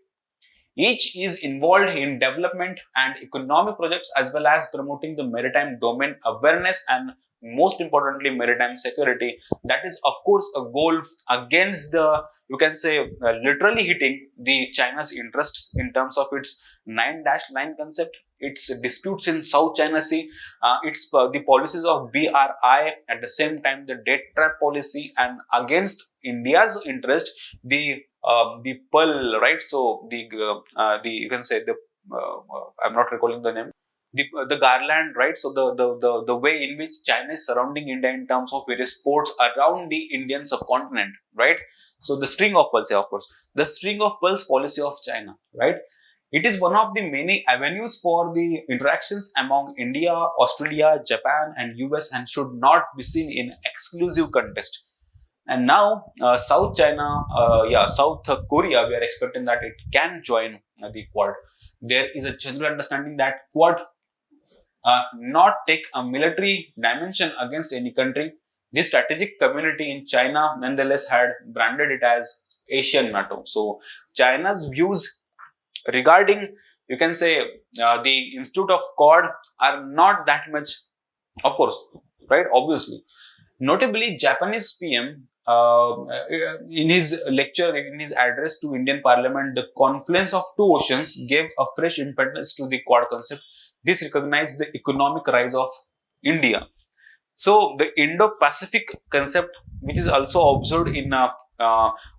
Speaker 2: Each is involved in development and economic projects as well as promoting the maritime domain awareness and most importantly maritime security. That is of course a goal against the, you can say, literally hitting the China's interests in terms of its 9-line concept, its disputes in South China Sea, its the policies of BRI, at the same time the debt trap policy, and against India's interest the Pearl, right? So the you can say the I'm not recalling the name. The garland, right? So the way in which China is surrounding India in terms of various ports around the Indian subcontinent, right? So the string of pearls, of course, the string of pearls policy of China, right? It is one of the many avenues for the interactions among India, Australia, Japan, and US, and should not be seen in exclusive contest. And now, South China, South Korea, we are expecting that it can join the Quad. There is a general understanding that Quad not take a military dimension against any country. The strategic community in China nonetheless had branded it as Asian NATO. So China's views regarding, you can say, the Institute of Quad are not that much, of course, right? Obviously. Notably, Japanese PM in his lecture, in his address to Indian Parliament, the confluence of two oceans gave a fresh impetus to the Quad concept. This recognized the economic rise of India. So the Indo-Pacific concept, which is also observed in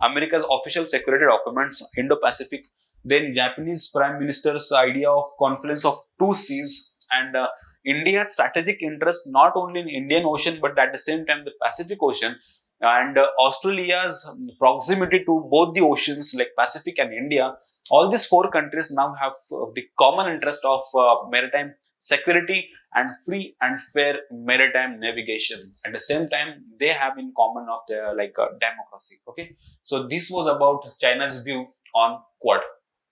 Speaker 2: America's official security documents, Indo-Pacific, then Japanese Prime Minister's idea of confluence of two seas, and India's strategic interest not only in Indian Ocean but at the same time the Pacific Ocean, and Australia's proximity to both the oceans like Pacific and India. All these four countries now have the common interest of maritime security and free and fair maritime navigation. At the same time, they have in common of their democracy. Okay, so this was about China's view on Quad.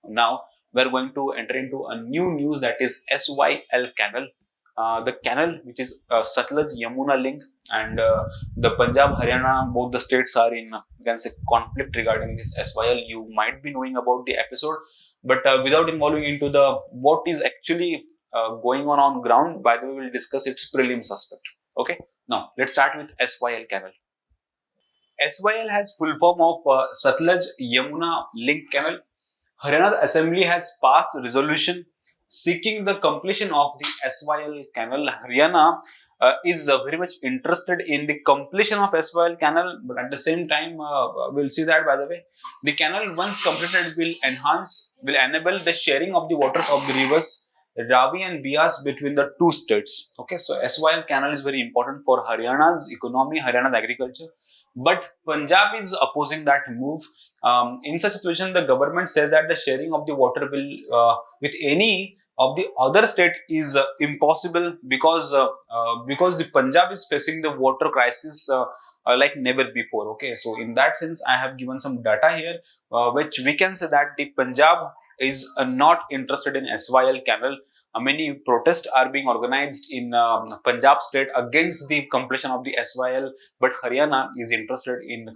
Speaker 2: Now we are going to enter into a new news, that is SYL Canal. The canal, which is Satluj-Yamuna link, and the Punjab, Haryana, both the states are in, you can say, conflict regarding this SYL. You might be knowing about the episode, but without involving into the what is actually going on ground, by the way, we'll discuss its prelims aspect. Okay, now let's start with SYL Canal. SYL has full form of Satluj-Yamuna Link Canal. Haryana Assembly has passed a resolution seeking the completion of the SYL Canal. Haryana is very much interested in the completion of SYL Canal, but at the same time, we'll see that, by the way, the canal once completed will enable the sharing of the waters of the rivers Ravi and Bias between the two states. Okay, so SYL Canal is very important for Haryana's economy, Haryana's agriculture. But Punjab is opposing that move. In such a situation, the government says that the sharing of the water will with any of the other state is impossible because the Punjab is facing the water crisis like never before. Okay, so in that sense, I have given some data here, which we can say that the Punjab is not interested in SYL Canal. many protests are being organized in Punjab state against the completion of the SYL, but Haryana is interested in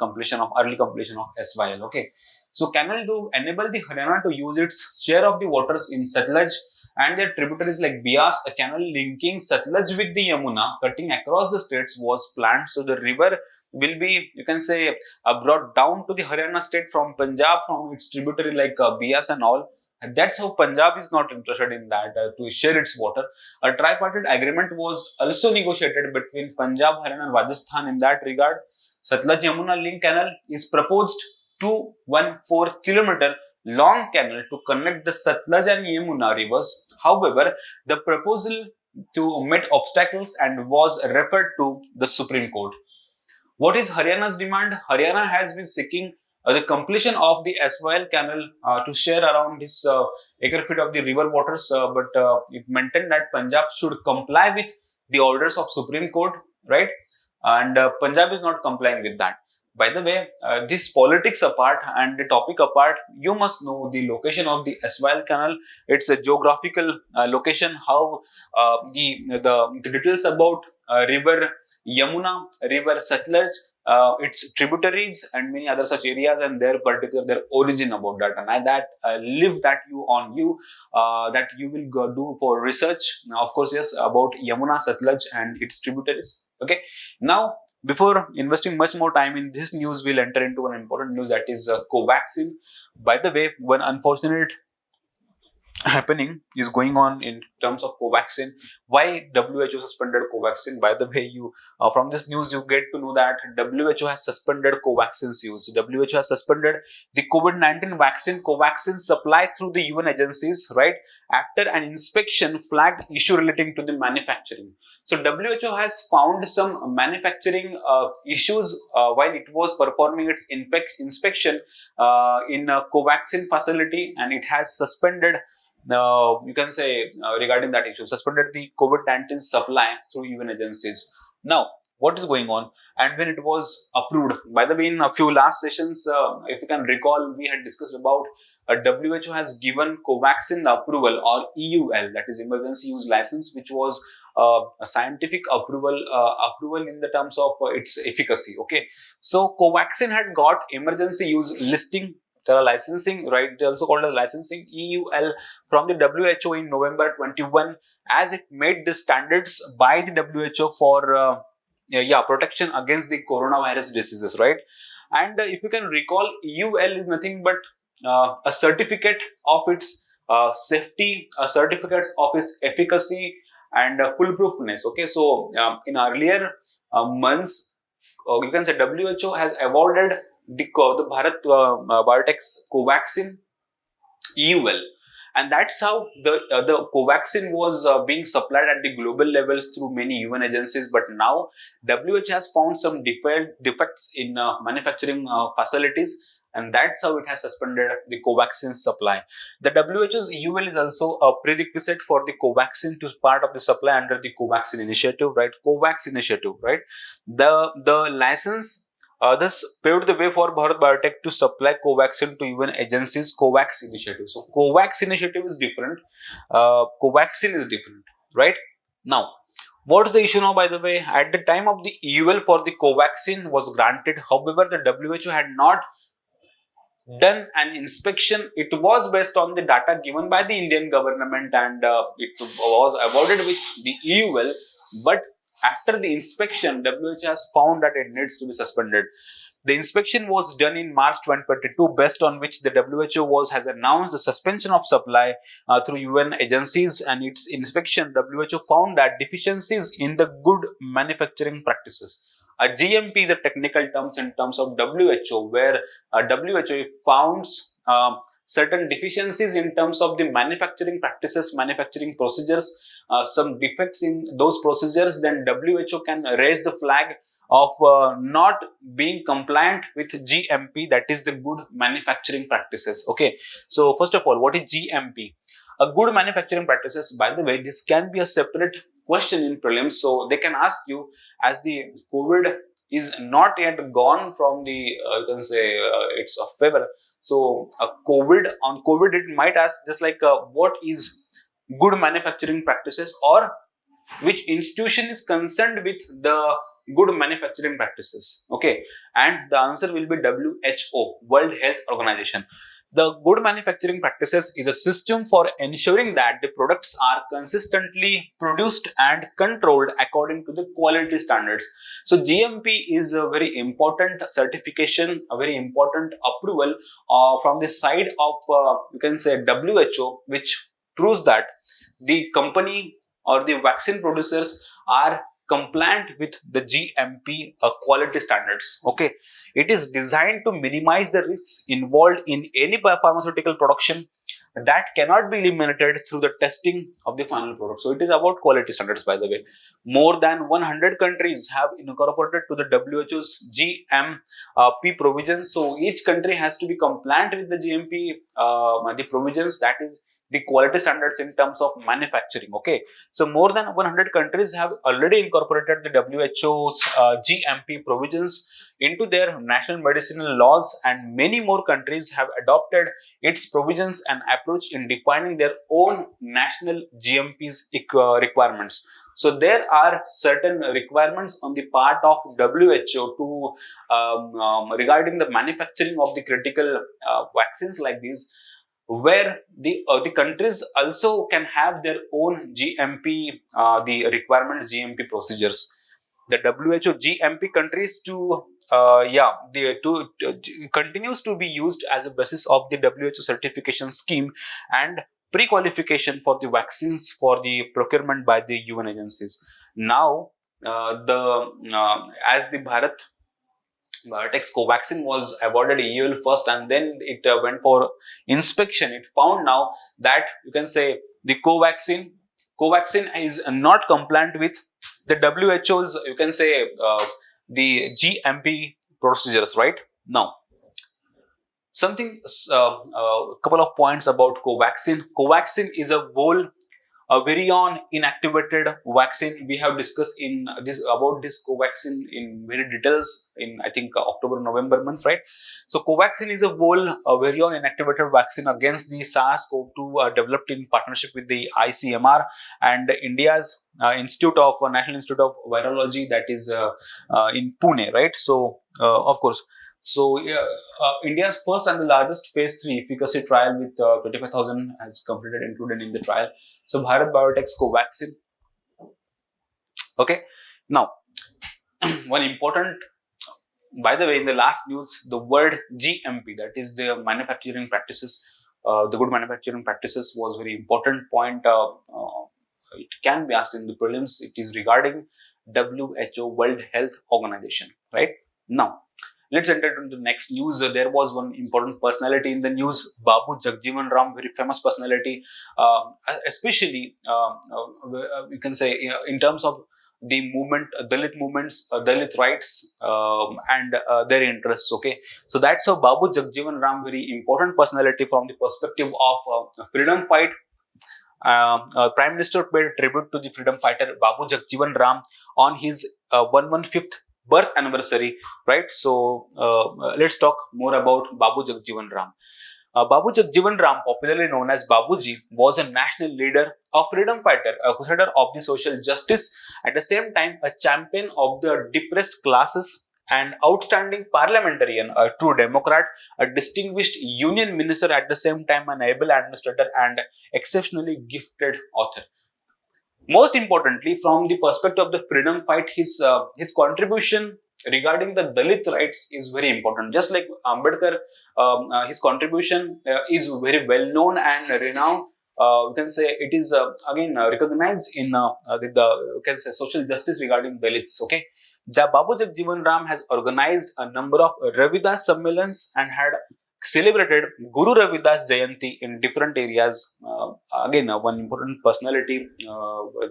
Speaker 2: early completion of SYL. Okay, so canal to enable the Haryana to use its share of the waters in Satluj and their tributaries like Bias. A canal linking Satluj with the Yamuna cutting across the states was planned, so the river will be, you can say, brought down to the Haryana state from Punjab, from its tributary like Bias and all. And that's how Punjab is not interested in that to share its water. A tripartite agreement was also negotiated between Punjab, Haryana and Rajasthan in that regard. Satluj Yamuna link canal is proposed 214 kilometer long canal to connect the Satluj and Yamuna rivers. However, the proposal to met obstacles and was referred to the Supreme Court. What is Haryana's demand? Haryana has been seeking the completion of the SYL canal to share around this acre feet of the river waters, but it maintained that Punjab should comply with the orders of Supreme Court, right? And Punjab is not complying with that. By the way, this politics apart and the topic apart, you must know the location of the SYL canal. It's a geographical location. How the details about river Yamuna, river Satluj, its tributaries and many other such areas and their origin about that, and that leave that that you will go do for research. Now, of course, yes, about Yamuna, Satluj and its tributaries. Okay, now before investing much more time in this news, we'll enter into an important news, that is Covaxin. By the way, one unfortunate happening is going on in terms of Covaxin. Why WHO suspended Covaxin? By the way, you from this news you get to know that WHO has suspended Covaxin's use. WHO has suspended the COVID-19 vaccine Covaxin supply through the UN agencies, right, after an inspection flagged issue relating to the manufacturing. So WHO has found some manufacturing issues while it was performing its inspection in a Covaxin facility, and it has suspended you can say regarding that issue, suspended the COVID-19 supply through UN agencies. Now, what is going on and when it was approved? By the way, in a few last sessions, if you can recall, we had discussed about WHO has given Covaxin approval, or EUL, that is Emergency Use License, which was a scientific approval in the terms of its efficacy. Okay, so Covaxin had got emergency use listing, licensing, right? They also called as licensing, EUL, from the WHO in November 21, as it made the standards by the WHO for protection against the coronavirus diseases, right? And if you can recall, EUL is nothing but a certificate of its safety, a certificate of its efficacy and foolproofness. Okay, so in earlier months, you can say WHO has awarded the Bharat Biotech's Covaxin EUL, and that's how the Covaxin was being supplied at the global levels through many UN agencies. But now WHO has found some defects in manufacturing facilities, and that's how it has suspended the Covaxin supply. The WHO's EUL is also a prerequisite for the Covaxin to part of the supply under the Covaxin initiative, right? COVAX initiative, right? The license thus paved the way for Bharat Biotech to supply Covaxin to UN agencies, COVAX initiative. So COVAX initiative is different, Covaxin is different, right? Now, what's the issue now, by the way? At the time of the EUL for the Covaxin was granted, however, the WHO had not done an inspection. It was based on the data given by the Indian government, and it was awarded with the EUL, but after the inspection, WHO has found that it needs to be suspended. The inspection was done in March 2022, based on which the WHO has announced the suspension of supply through UN agencies, and its inspection, WHO found that deficiencies in the good manufacturing practices. A GMP is a technical term in terms of WHO, where WHO found certain deficiencies in terms of the manufacturing practices, manufacturing procedures, some defects in those procedures, then WHO can raise the flag of not being compliant with GMP, that is the good manufacturing practices. Okay, so first of all, what is GMP? A good manufacturing practices, by the way, this can be a separate question in prelims, so they can ask you, as the COVID is not yet gone from the you can say it's a favor. So COVID it might ask just like what is good manufacturing practices, or which institution is concerned with the good manufacturing practices? Okay, and the answer will be WHO, World Health Organization. The good manufacturing practices is a system for ensuring that the products are consistently produced and controlled according to the quality standards. So GMP is a very important certification, a very important approval from the side of you can say WHO, which proves that the company or the vaccine producers are compliant with the GMP quality standards. Okay, it is designed to minimize the risks involved in any pharmaceutical production that cannot be eliminated through the testing of the final product. So it is about quality standards, by the way. More than 100 countries have incorporated to the WHO's GMP provisions. So each country has to be compliant with the GMP the provisions, that is the quality standards in terms of manufacturing. Okay, so more than 100 countries have already incorporated the WHO's GMP provisions into their national medicinal laws, and many more countries have adopted its provisions and approach in defining their own national GMP's requirements. So there are certain requirements on the part of WHO to regarding the manufacturing of the critical vaccines like these, where the countries also can have their own GMP, the requirements, GMP procedures. The WHO GMP countries to continues to be used as a basis of the WHO certification scheme and pre-qualification for the vaccines for the procurement by the UN agencies. Now, as the Biotek's Covaxin was awarded EUL first, and then it went for inspection. It found now that you can say the Covaxin is not compliant with the WHO's, you can say, the GMP procedures, right? Now, a couple of points about Covaxin. Covaxin is a virion inactivated vaccine. We have discussed about this Covaxin in very details in, I think, October-November month, right? So Covaxin is a virion inactivated vaccine against the SARS-CoV-2 developed in partnership with the ICMR and India's National Institute of Virology, that is in Pune, right? So of course. So, India's first and the largest phase 3 efficacy trial with 25,000 has completed, included in the trial. So, Bharat Biotech's Covaxin. Okay. Now, one important, by the way, in the last news, the word GMP, that is the manufacturing practices, the good manufacturing practices, was very important point. It can be asked in the prelims. It is regarding WHO, World Health Organization, right? Now, let's enter into the next news. There was one important personality in the news, Babu Jiman Ram, very famous personality, especially you can say in terms of the movement, Dalit movements, Dalit rights, and their interests. Okay, so that's how Babu Jiman Ram, very important personality from the perspective of freedom fight. Prime Minister paid tribute to the freedom fighter Babu Jiman Ram on his 115th birth anniversary, right? So let's talk more about Babu Jiman Ram. Babu Jiman Ram, popularly known as Babuji, was a national leader, a freedom fighter, a crusader of the social justice, at the same time a champion of the depressed classes, an outstanding parliamentarian, a true democrat, a distinguished union minister, at the same time an able administrator and exceptionally gifted author. Most importantly, from the perspective of the freedom fight, his contribution regarding the Dalit rights is very important. Just like Ambedkar, his contribution is very well known and renowned. You can say it is again recognized in you can say social justice regarding Dalits. Okay, Babu Jiman Ram has organized a number of Ravidas Sammelans and had celebrated Guru Ravidas Jayanti in different areas. Again, one important personality,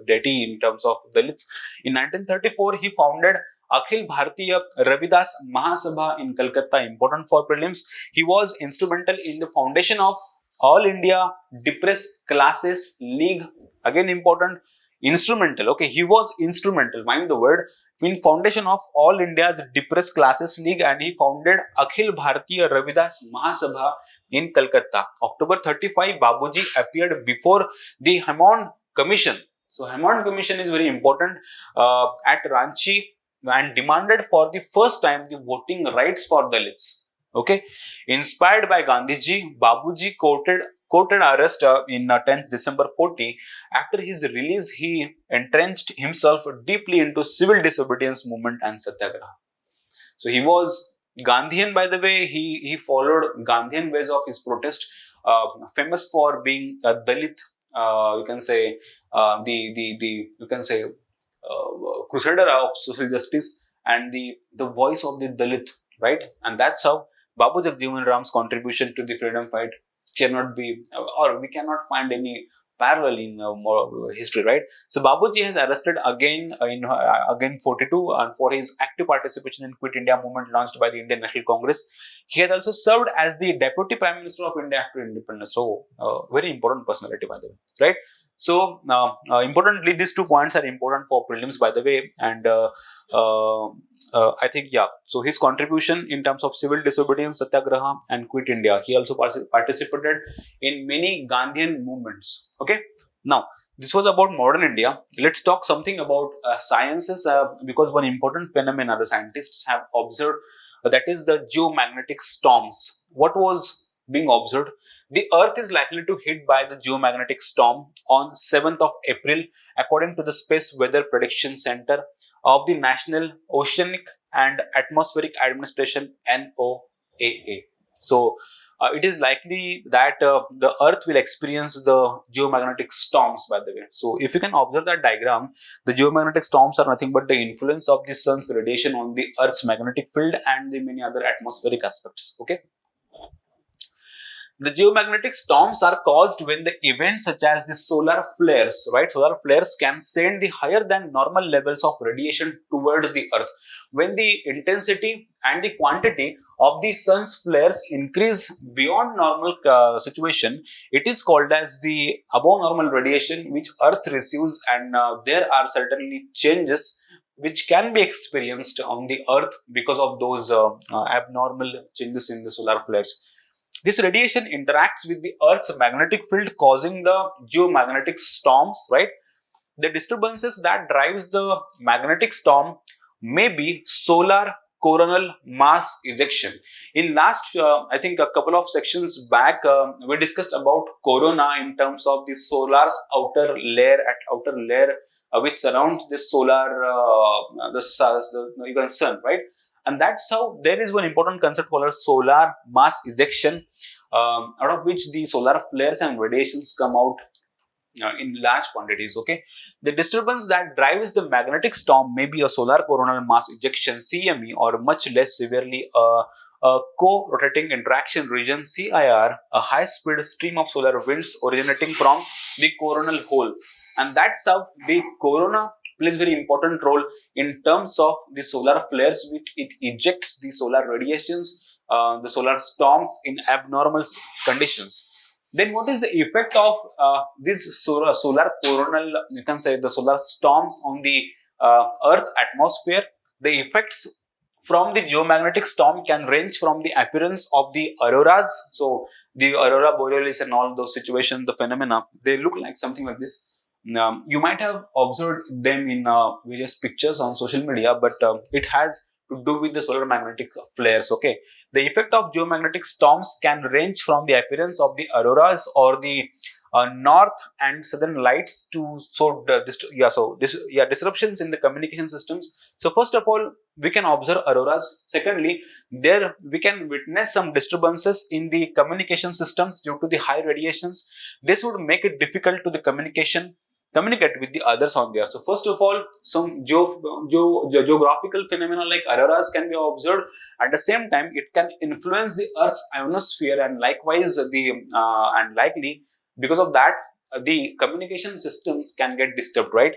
Speaker 2: deity in terms of Dalits. In 1934, he founded Akhil Bharatiya Ravidas Mahasabha in Calcutta, important for prelims. He was instrumental in the foundation of All India Depressed Classes League. Again, important, instrumental. Okay, he was instrumental, mind the word, in foundation of All India's Depressed Classes League, and he founded Akhil Bharatiya Ravidas Mahasabha in Calcutta. October 35, Babuji appeared before the Hammond Commission. So Hammond Commission is very important at Ranchi and demanded for the first time the voting rights for Dalits. Okay, inspired by Gandhiji, Babuji courted arrest in 10th December 40. After his release, he entrenched himself deeply into civil disobedience movement and satyagraha. So he was Gandhian, by the way. He followed Gandhian ways of his protest, famous for being a Dalit. You can say crusader of social justice and the voice of the Dalit, right? And that's how Babu Jiman Ram's contribution to the freedom fight cannot be, or we cannot find any parallel in history, right? So Babuji has arrested again in again 42 and for his active participation in Quit India movement launched by the Indian National Congress. He has also served as the Deputy Prime Minister of India after independence. So very important personality, by the way, right? So importantly, these 2 points are important for prelims, by the way, and I think, yeah. So his contribution in terms of civil disobedience, satyagraha, and Quit India. He also participated in many Gandhian movements. Okay. Now this was about modern India. Let's talk something about sciences because one important phenomenon the scientists have observed, that is the geomagnetic storms. What was being observed? The Earth is likely to hit by the geomagnetic storm on 7th of April, according to the Space Weather Prediction Center of the National Oceanic and Atmospheric Administration (NOAA). So, it is likely that the Earth will experience the geomagnetic storms, by the way. So, if you can observe that diagram, the geomagnetic storms are nothing but the influence of the sun's radiation on the Earth's magnetic field and the many other atmospheric aspects. Okay. The geomagnetic storms are caused when the events such as the solar flares, right? Solar flares can send the higher than normal levels of radiation towards the Earth. When the intensity and the quantity of the sun's flares increase beyond normal situation, it is called as the above normal radiation which Earth receives, and there are certainly changes which can be experienced on the Earth because of those abnormal changes in the solar flares. This radiation interacts with the Earth's magnetic field, causing the geomagnetic storms, right? The disturbances that drives the magnetic storm may be solar coronal mass ejection. In last, I think a couple of sections back, we discussed about corona in terms of the solar's outer layer which surrounds the solar, the sun, right? And that's how there is one important concept called as solar mass ejection, out of which the solar flares and radiations come out in large quantities. Okay, the disturbance that drives the magnetic storm may be a solar coronal mass ejection (CME) or much less severely a co-rotating interaction region (CIR), a high-speed stream of solar winds originating from the coronal hole, and that's how the corona plays very important role in terms of the solar flares, which it ejects the solar radiations, the solar storms in abnormal conditions. Then what is the effect of this solar coronal, you can say the solar storms on the Earth's atmosphere? The effects from the geomagnetic storm can range from the appearance of the auroras. So the aurora borealis and all those situations, the phenomena, they look like something like this. You might have observed them in various pictures on social media, but it has to do with the solar magnetic flares. Okay, the effect of geomagnetic storms can range from the appearance of the auroras or the north and southern lights to disruptions in the communication systems. So first of all, we can observe auroras. Secondly, there we can witness some disturbances in the communication systems due to the high radiations. This would make it difficult to the communicate with the others on the Earth. So first of all, some geographical phenomena like auroras can be observed. At the same time, it can influence the Earth's ionosphere, and likewise and likely because of that, the communication systems can get disturbed, right?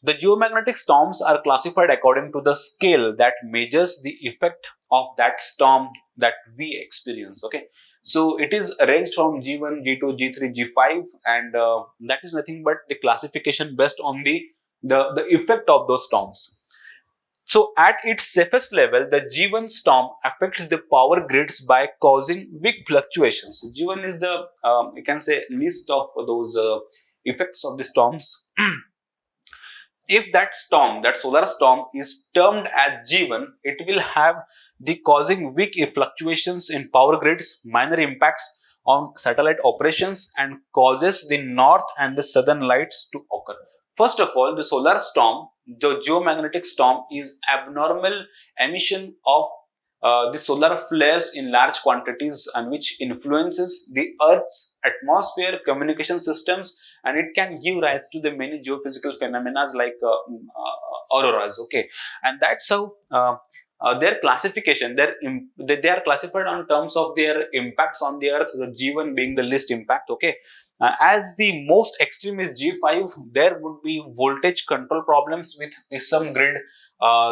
Speaker 2: The geomagnetic storms are classified according to the scale that measures the effect of that storm that we experience. Okay, so it is arranged from G1, G2, G3, G5, and that is nothing but the classification based on the effect of those storms. So at its safest level, the G1 storm affects the power grids by causing weak fluctuations. So G1 is the, you can say, least of those effects of the storms. If that storm, that solar storm is termed as G1, it will have the causing weak fluctuations in power grids, minor impacts on satellite operations, and causes the north and the southern lights to occur. First of all, the solar storm, the geomagnetic storm, is abnormal emission of the solar flares in large quantities, and which influences the Earth's atmosphere, communication systems, and it can give rise to the many geophysical phenomena like auroras. Okay, and that's how their classification, they are classified on terms of their impacts on the Earth, the G1 being the least impact. Okay, as the most extreme is G5, there would be voltage control problems with some grid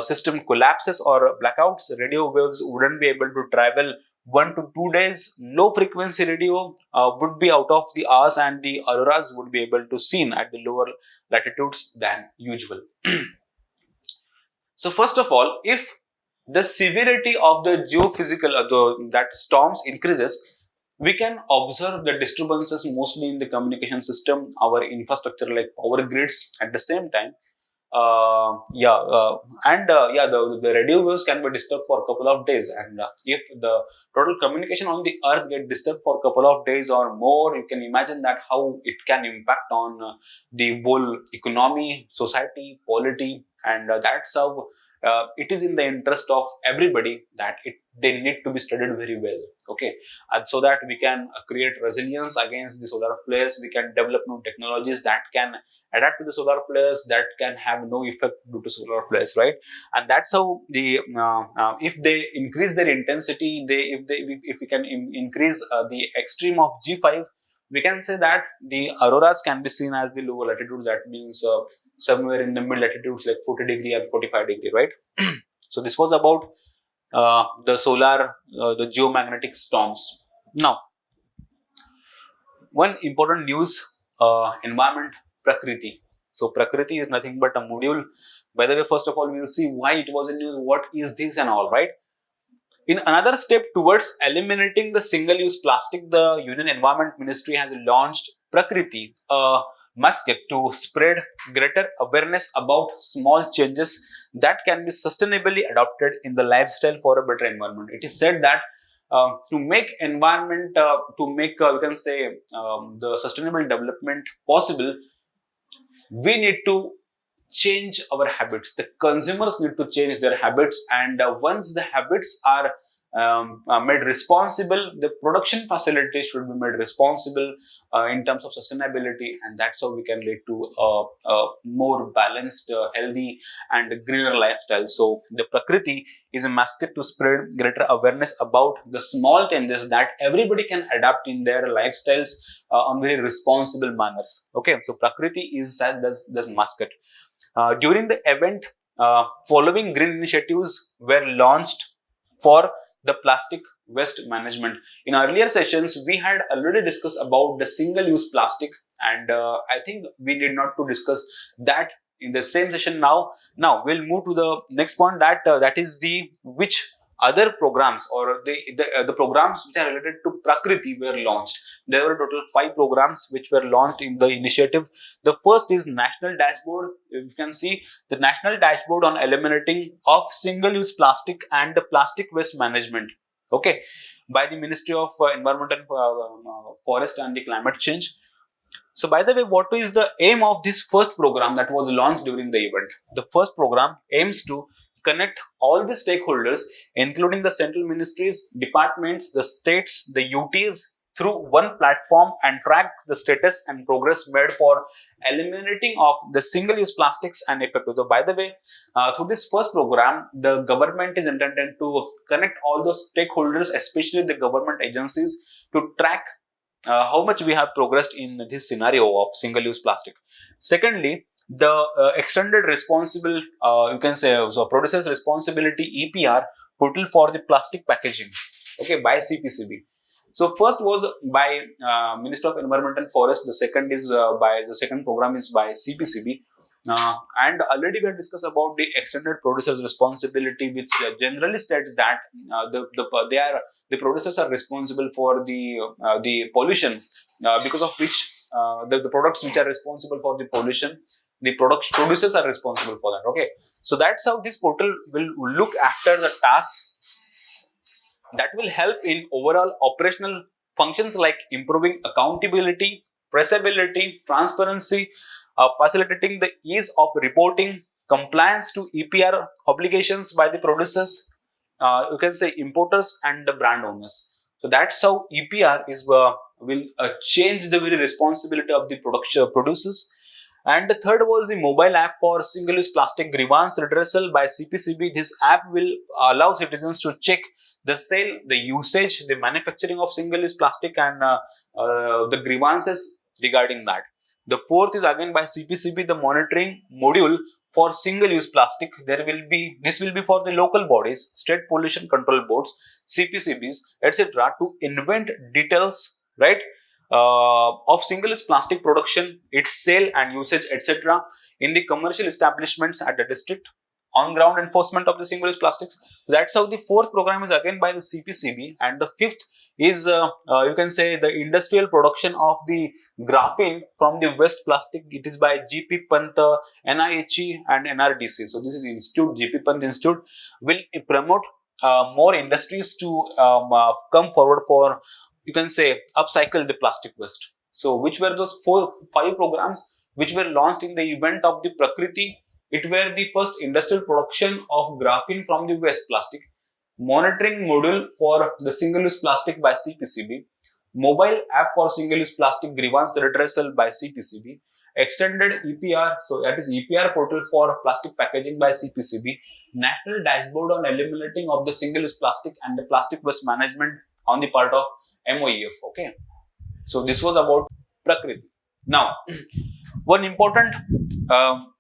Speaker 2: system collapses or blackouts. Radio waves wouldn't be able to travel 1 to 2 days. Low frequency radio would be out of the hours, and the auroras would be able to seen at the lower latitudes than usual. So first of all, if the severity of the geophysical that storms increases, we can observe the disturbances mostly in the communication system, our infrastructure like power grids. At the same time, the radio waves can be disturbed for a couple of days, and if the total communication on the Earth get disturbed for a couple of days or more, you can imagine that how it can impact on the whole economy, society, polity, and that's how it is in the interest of everybody that they need to be studied very well. Okay, and so that we can create resilience against the solar flares. We can develop new technologies that can adapt to the solar flares, that can have no effect due to solar flares, right? And that's how the if they increase their intensity, if we can increase the extreme of G5, we can say that the auroras can be seen as the lower latitudes. That means somewhere in the mid latitudes like 40° and 45°, right? So this was about the solar, the geomagnetic storms. Now, one important news, environment, Prakriti. So Prakriti is nothing but a module. By the way, first of all, we will see why it was in news, what is this and all, right? In another step towards eliminating the single-use plastic, the Union Environment Ministry has launched Prakriti, a musket to spread greater awareness about small changes that can be sustainably adopted in the lifestyle for a better environment. It is said that to make environment, you can say the sustainable development possible, we need to change our habits. The consumers need to change their habits, and once the habits are made responsible, the production facilities should be made responsible in terms of sustainability, and that's how we can lead to a more balanced, healthy, and greener lifestyle. So the Prakriti is a musket to spread greater awareness about the small changes that everybody can adapt in their lifestyles on very responsible manners. Okay, so Prakriti is this musket. During the event, following green initiatives were launched for the plastic waste management. In earlier sessions, we had already discussed about the single-use plastic, and I think we need not to discuss that in the same session now. Now we'll move to the next point, that that is the which other programs or the programs which are related to Prakriti were launched. There were total 5 programs which were launched in the initiative. The first is National Dashboard. You can see the National Dashboard on eliminating of single-use plastic and the plastic waste management. Okay, by the Ministry of Environment and Forest and the Climate Change. So by the way, what is the aim of this first program that was launched during the event? The first program aims to connect all the stakeholders, including the central ministries, departments, the states, the UTs, through one platform and track the status and progress made for eliminating of the single-use plastics and effective. So by the way, through this first program, the government is intended to connect all those stakeholders, especially the government agencies, to track how much we have progressed in this scenario of single-use plastic. Secondly, the extended responsible, you can say, so producers responsibility EPR portal for the plastic packaging, okay, by CPCB. So first was by Minister of Environment and Forest. The second is by the second program is by CPCB. And already we have discussed about the extended producer's responsibility, which generally states that the producers are responsible for the pollution, because of which the products which are responsible for the pollution, the producers are responsible for that. Okay, so that's how this portal will look after the tasks that will help in overall operational functions like improving accountability, traceability, transparency, facilitating the ease of reporting, compliance to EPR obligations by the producers, you can say importers and the brand owners. So that's how EPR is will change the very responsibility of the producers. And the third was the mobile app for single-use plastic grievance redressal by CPCB. This app will allow citizens to check the sale, the usage, the manufacturing of single-use plastic, and the grievances regarding that. The fourth is again by CPCB, the monitoring module for single-use plastic. This will be for the local bodies, state pollution control boards, CPCBs, etc., to invent details, right, of single-use plastic production, its sale and usage, etc., in the commercial establishments at the district, on-ground enforcement of the single-use plastics. That's how the fourth program is again by the CPCB, and the fifth is you can say the industrial production of the graphene from the waste plastic. It is by GP Pant, NIHE and NRDC. So this is Institute, GP Pant Institute will promote more industries to come forward for, you can say, upcycle the plastic waste. So which were those 5 programs which were launched in the event of the Prakriti? It were the first industrial production of graphene from the waste plastic, monitoring module for the single-use plastic by CPCB, mobile app for single-use plastic grievance redressal by CPCB, extended EPR, so that is EPR portal for plastic packaging by CPCB, national dashboard on eliminating of the single-use plastic and the plastic waste management on the part of MOEF. Okay, so this was about Prakriti. Now, one important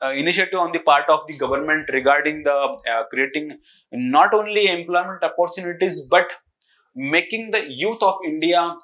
Speaker 2: initiative on the part of the government regarding the creating not only employment opportunities but making the youth of India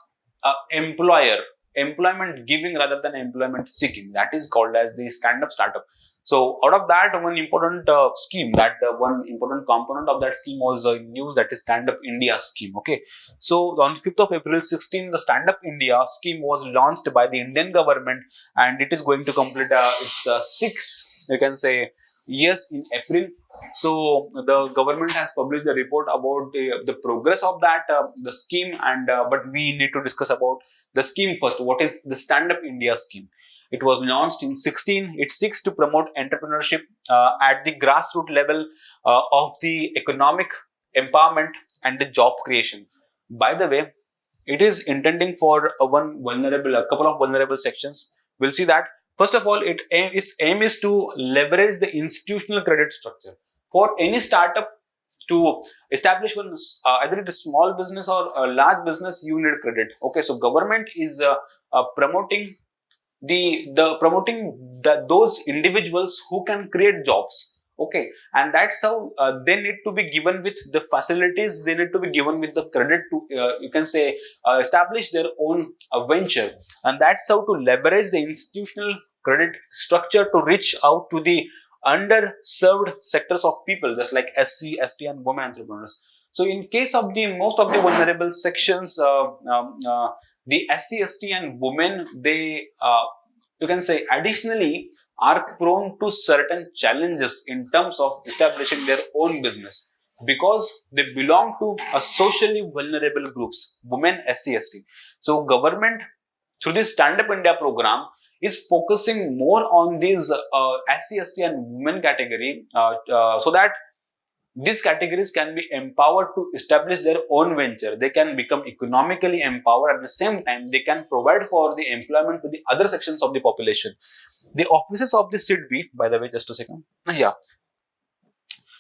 Speaker 2: employment giving rather than employment seeking. That is called as the stand-up startup. So out of that, one important scheme, one important component of that scheme was news, that is Stand Up India scheme. Okay, so on 5th of April 16, the Stand Up India scheme was launched by the Indian government, and it is going to complete its 6, you can say, years in April. So the government has published the report about the progress of that the scheme, and but we need to discuss about the scheme first. What is the Stand Up India scheme? It was launched in 16. It seeks to promote entrepreneurship at the grassroots level of the economic empowerment and the job creation. By the way, it is intending for a couple of vulnerable sections. We'll see that. First of all, its aim is to leverage the institutional credit structure. For any startup to establish one, either it is small business or a large business, you need credit. Okay, so government is promoting those individuals who can create jobs. Okay, and that's how they need to be given with the facilities, they need to be given with the credit to you can say establish their own venture, and that's how to leverage the institutional credit structure to reach out to the underserved sectors of people, just like SC, ST and women entrepreneurs. So in case of the most of the vulnerable sections, the SC, ST and women, they you can say additionally are prone to certain challenges in terms of establishing their own business because they belong to a socially vulnerable groups, women, SC, ST. So government through this Stand Up India program is focusing more on these SC, ST and women category so that these categories can be empowered to establish their own venture. They can become economically empowered. At the same time, they can provide for the employment to the other sections of the population. The offices of the SIDB, by the way, just a second. Yeah.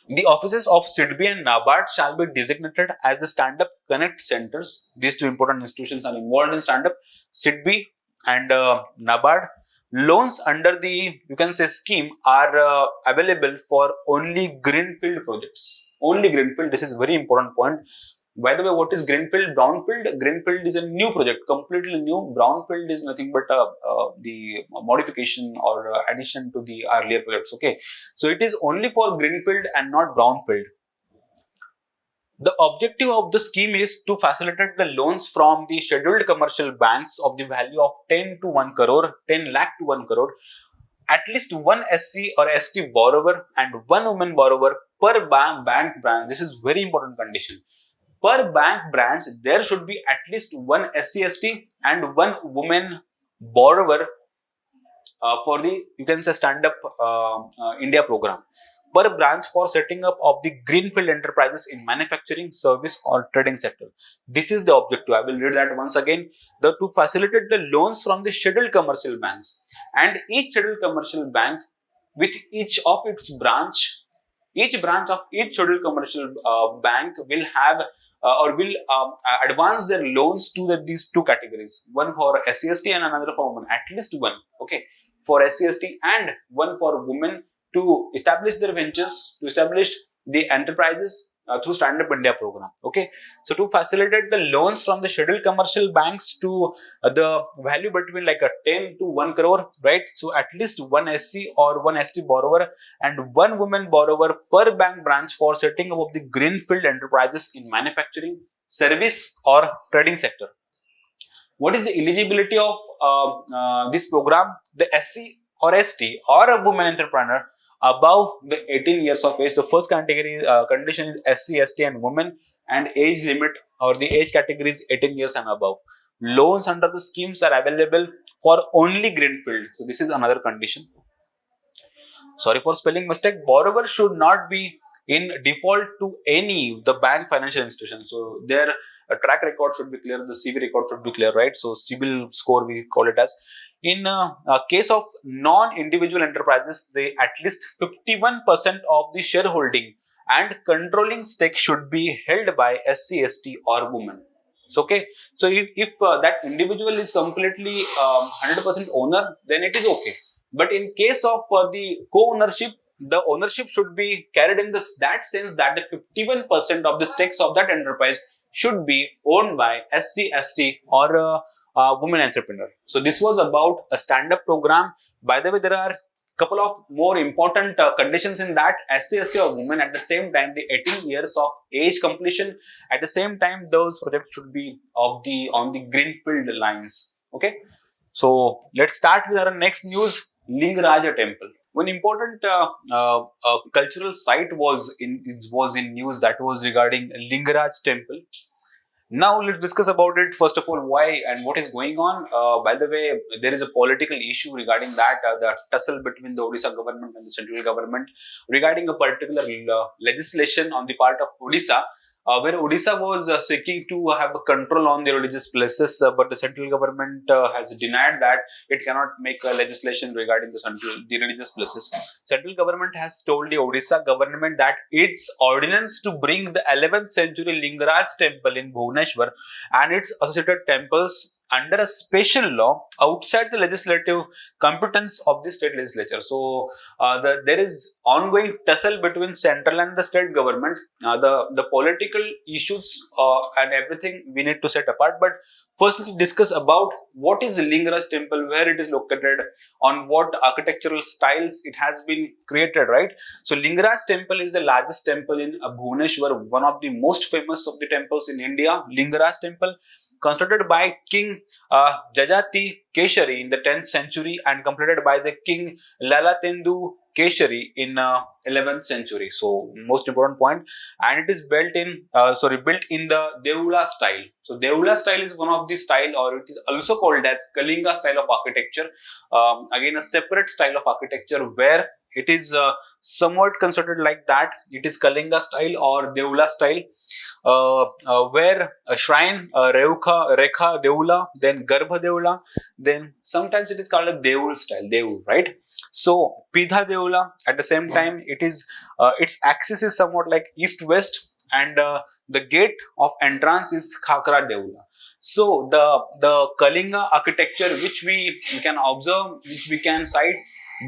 Speaker 2: The offices of SIDB and NABARD shall be designated as the Stand Up Connect Centers. These two important institutions are involved in Stand Up, SIDB and NABARD. Loans under the, you can say, scheme are available for only greenfield projects. Only greenfield. This is very important point. By the way, what is greenfield, brownfield? Greenfield is a new project, completely new. Brownfield is nothing but the modification or addition to the earlier projects. Okay, so it is only for greenfield and not brownfield. The objective of the scheme is to facilitate the loans from the scheduled commercial banks of the value of 10 to 1 crore, 10 lakh to 1 crore. At least one SC or ST borrower and one woman borrower per bank branch. This is very important condition. Per bank branch, there should be at least one SC, ST and one woman borrower for the, you can say, stand-up India program. Per branch for setting up of the greenfield enterprises in manufacturing, service or trading sector. This is the objective. I will read that once again. To facilitate the loans from the scheduled commercial banks, and each scheduled commercial bank with each of its branch, each branch of each scheduled commercial bank will have or will advance their loans to these two categories, one for SCST and another for women, at least one, okay, for SCST and one for women, to establish their ventures, to establish the enterprises through Stand Up India program. Okay, so to facilitate the loans from the scheduled commercial banks to the value between like a 10 to 1 crore, right? So at least one SC or one ST borrower and one woman borrower per bank branch for setting up of the greenfield enterprises in manufacturing, service or trading sector. What is the eligibility of this program? The SC or ST or a woman entrepreneur above the 18 years of age. The first category condition is SC, ST and women, and age limit or the age category is 18 years and above. Loans under the schemes are available for only greenfield. So this is another condition. Sorry for spelling mistake. Borrower should not be in default to any the bank financial institution. So their track record should be clear, the CV record should be clear, right? So CIBIL score we call it as. In case of non-individual enterprises, they at least 51% of the shareholding and controlling stake should be held by SC, ST or women. So, okay. So if that individual is completely 100% owner, then it is okay. But in case of the co-ownership, the ownership should be carried in that sense that the 51% of the stakes of that enterprise should be owned by SC, ST or women entrepreneur. So this was about a stand-up program. By the way, there are a couple of more important conditions in that. SC, ST or women, at the same time the 18 years of age completion, at the same time those projects should be on the greenfield lines. Okay, so let's start with our next news. Lingaraja Temple. One important cultural site was in news, that was regarding Lingaraja Temple. Now let's discuss about it. First of all, why and what is going on. By the way, there is a political issue regarding that, the tussle between the Odisha government and the central government regarding a particular legislation on the part of Odisha, where Odisha was seeking to have a control on the religious places, but the central government has denied that it cannot make a legislation regarding the religious places. Central government has told the Odisha government that its ordinance to bring the 11th century Lingaraja Temple in Bhubaneswar and its associated temples under a special law outside the legislative competence of the state legislature. So there is ongoing tussle between central and the state government. The political issues and everything we need to set apart. But first, let's discuss about what is Lingaraja Temple, where it is located, on what architectural styles it has been created, right? So Lingaraja Temple is the largest temple in Bhubaneswar, one of the most famous of the temples in India. Lingaraja Temple, constructed by King Jajati Keshari in the 10th century and completed by the King Lalatendu Keshari in 11th century. So most important point, and it is built in the Deula style. So Deula style is one of the style, or it is also called as Kalinga style of architecture. Again, a separate style of architecture where it is somewhat constructed like that. It is Kalinga style or Deula style. Where a shrine, Rekha Deula, then Garbha Deula, then sometimes it is called a Deul style, Deul, right? So Pidha Deula, at the same time, it is its axis is somewhat like east-west, and the gate of entrance is Khakra Deula. So the Kalinga architecture which we can observe, which we can cite,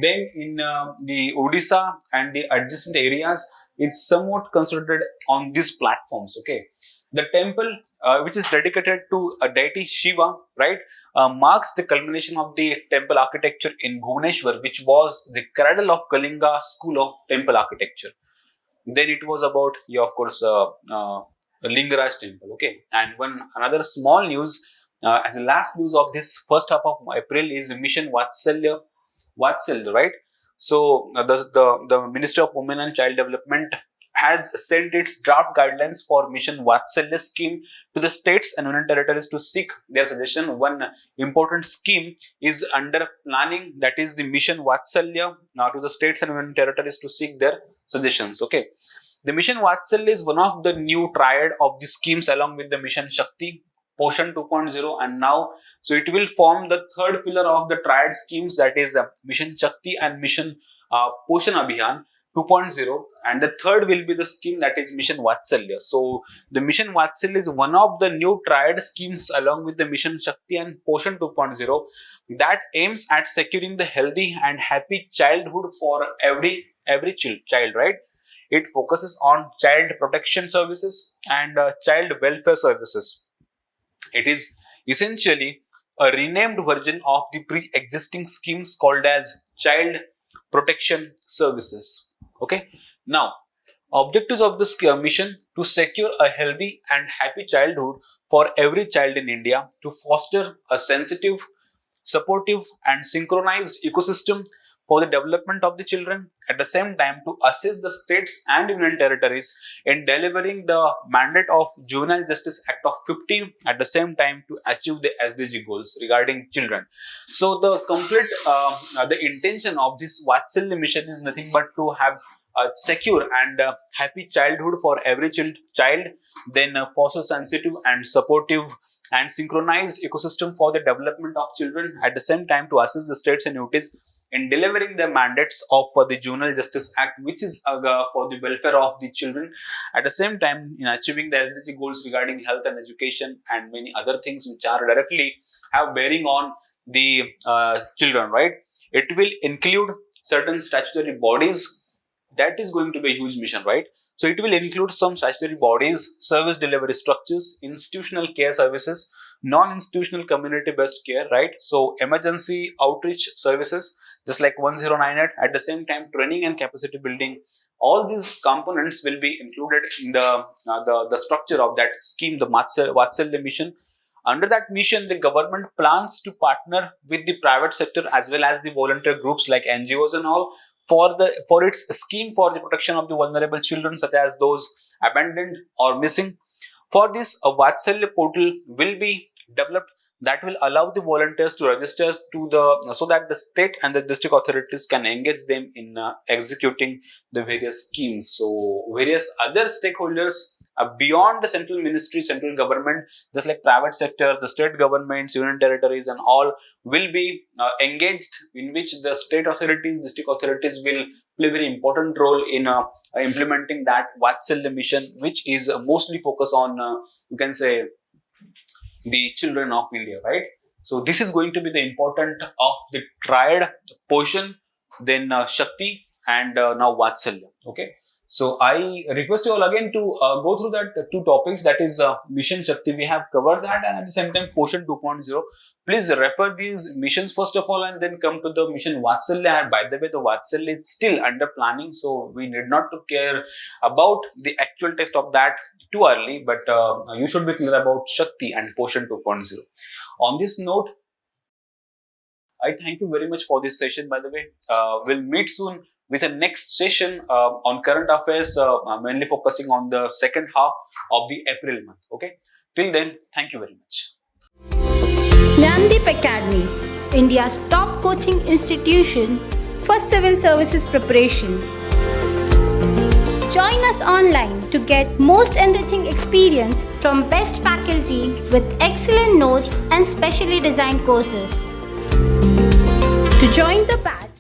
Speaker 2: then in the Odisha and the adjacent areas, it's somewhat constructed on these platforms. Okay, The temple, which is dedicated to a deity Shiva, right, marks the culmination of the temple architecture in Bhubaneswar, which was the cradle of Kalinga school of temple architecture. Then it was about, yeah, of course, Lingaraja Temple. Okay, and another small news, as the last news of this first half of April, is Mission Vatsalya, right? So the Ministry of Women and Child Development has sent its draft guidelines for Mission Vatsalya scheme to the states and union territories to seek their suggestion. One important scheme is under planning, that is the Mission Vatsalya to the states and union territories to seek their suggestions. Okay, the Mission Vatsalya is one of the new triad of the schemes along with the Mission Shakti, Poshan 2.0, and now so it will form the third pillar of the triad schemes, that is Mission Shakti and Mission Poshan Abhiyan 2.0, and the third will be the scheme that is Mission Vatsalya. So the Mission Vatsalya is one of the new triad schemes along with the Mission Shakti and Poshan 2.0 that aims at securing the healthy and happy childhood for every child, right? It focuses on child protection services and child welfare services. It is essentially a renamed version of the pre-existing schemes called as child protection services. Okay, now objectives of this mission: to secure a healthy and happy childhood for every child in India, to foster a sensitive, supportive and synchronized ecosystem for the development of the children, at the same time to assist the states and union territories in delivering the mandate of Juvenile Justice Act of 50, at the same time to achieve the SDG goals regarding children. So the complete the intention of this Vatsalya mission is nothing but to have a secure and happy childhood for every child, then foster sensitive and supportive and synchronized ecosystem for the development of children, at the same time to assist the states and UTs in delivering the mandates of the Juvenile Justice Act, which is for the welfare of the children, at the same time in achieving the SDG goals regarding health and education and many other things which are directly have bearing on the children, right? It will include certain statutory bodies. That is going to be a huge mission, right? So it will include some statutory bodies, service delivery structures, institutional care services, non-institutional community-based care, right? So emergency outreach services, just like 1098, at the same time training and capacity building. All these components will be included in the structure of that scheme, the Vatsalya mission. Under that mission, the government plans to partner with the private sector as well as the volunteer groups like NGOs and all for its scheme for the protection of the vulnerable children, such as those abandoned or missing. For this, a Vatsalya portal will be developed that will allow the volunteers to register so that the state and the district authorities can engage them in executing the various schemes. So various other stakeholders beyond the central ministry, central government, just like private sector, the state governments, union territories and all will be engaged, in which the state authorities, district authorities will play a very important role in implementing that Vatsalya mission, which is mostly focused on, you can say, the children of India, right? So this is going to be the important of the triad portion, then Shakti and now Vatsalya. Okay. So I request you all again to go through that two topics, that is Mission Shakti. We have covered that, and at the same time Poshan 2.0. Please refer these missions first of all and then come to the Mission Vatsalya. And by the way, the Vatsalya is still under planning, so we need not to care about the actual text of that too early, but you should be clear about Shakti and Poshan 2.0. On this note, I thank you very much for this session, by the way. We'll meet soon with the next session on current affairs, mainly focusing on the second half of the April month. Okay. Till then, thank you very much.
Speaker 1: Dnyanadeep Academy, India's top coaching institution for civil services preparation. Join us online to get most enriching experience from best faculty with excellent notes and specially designed courses. To join the batch,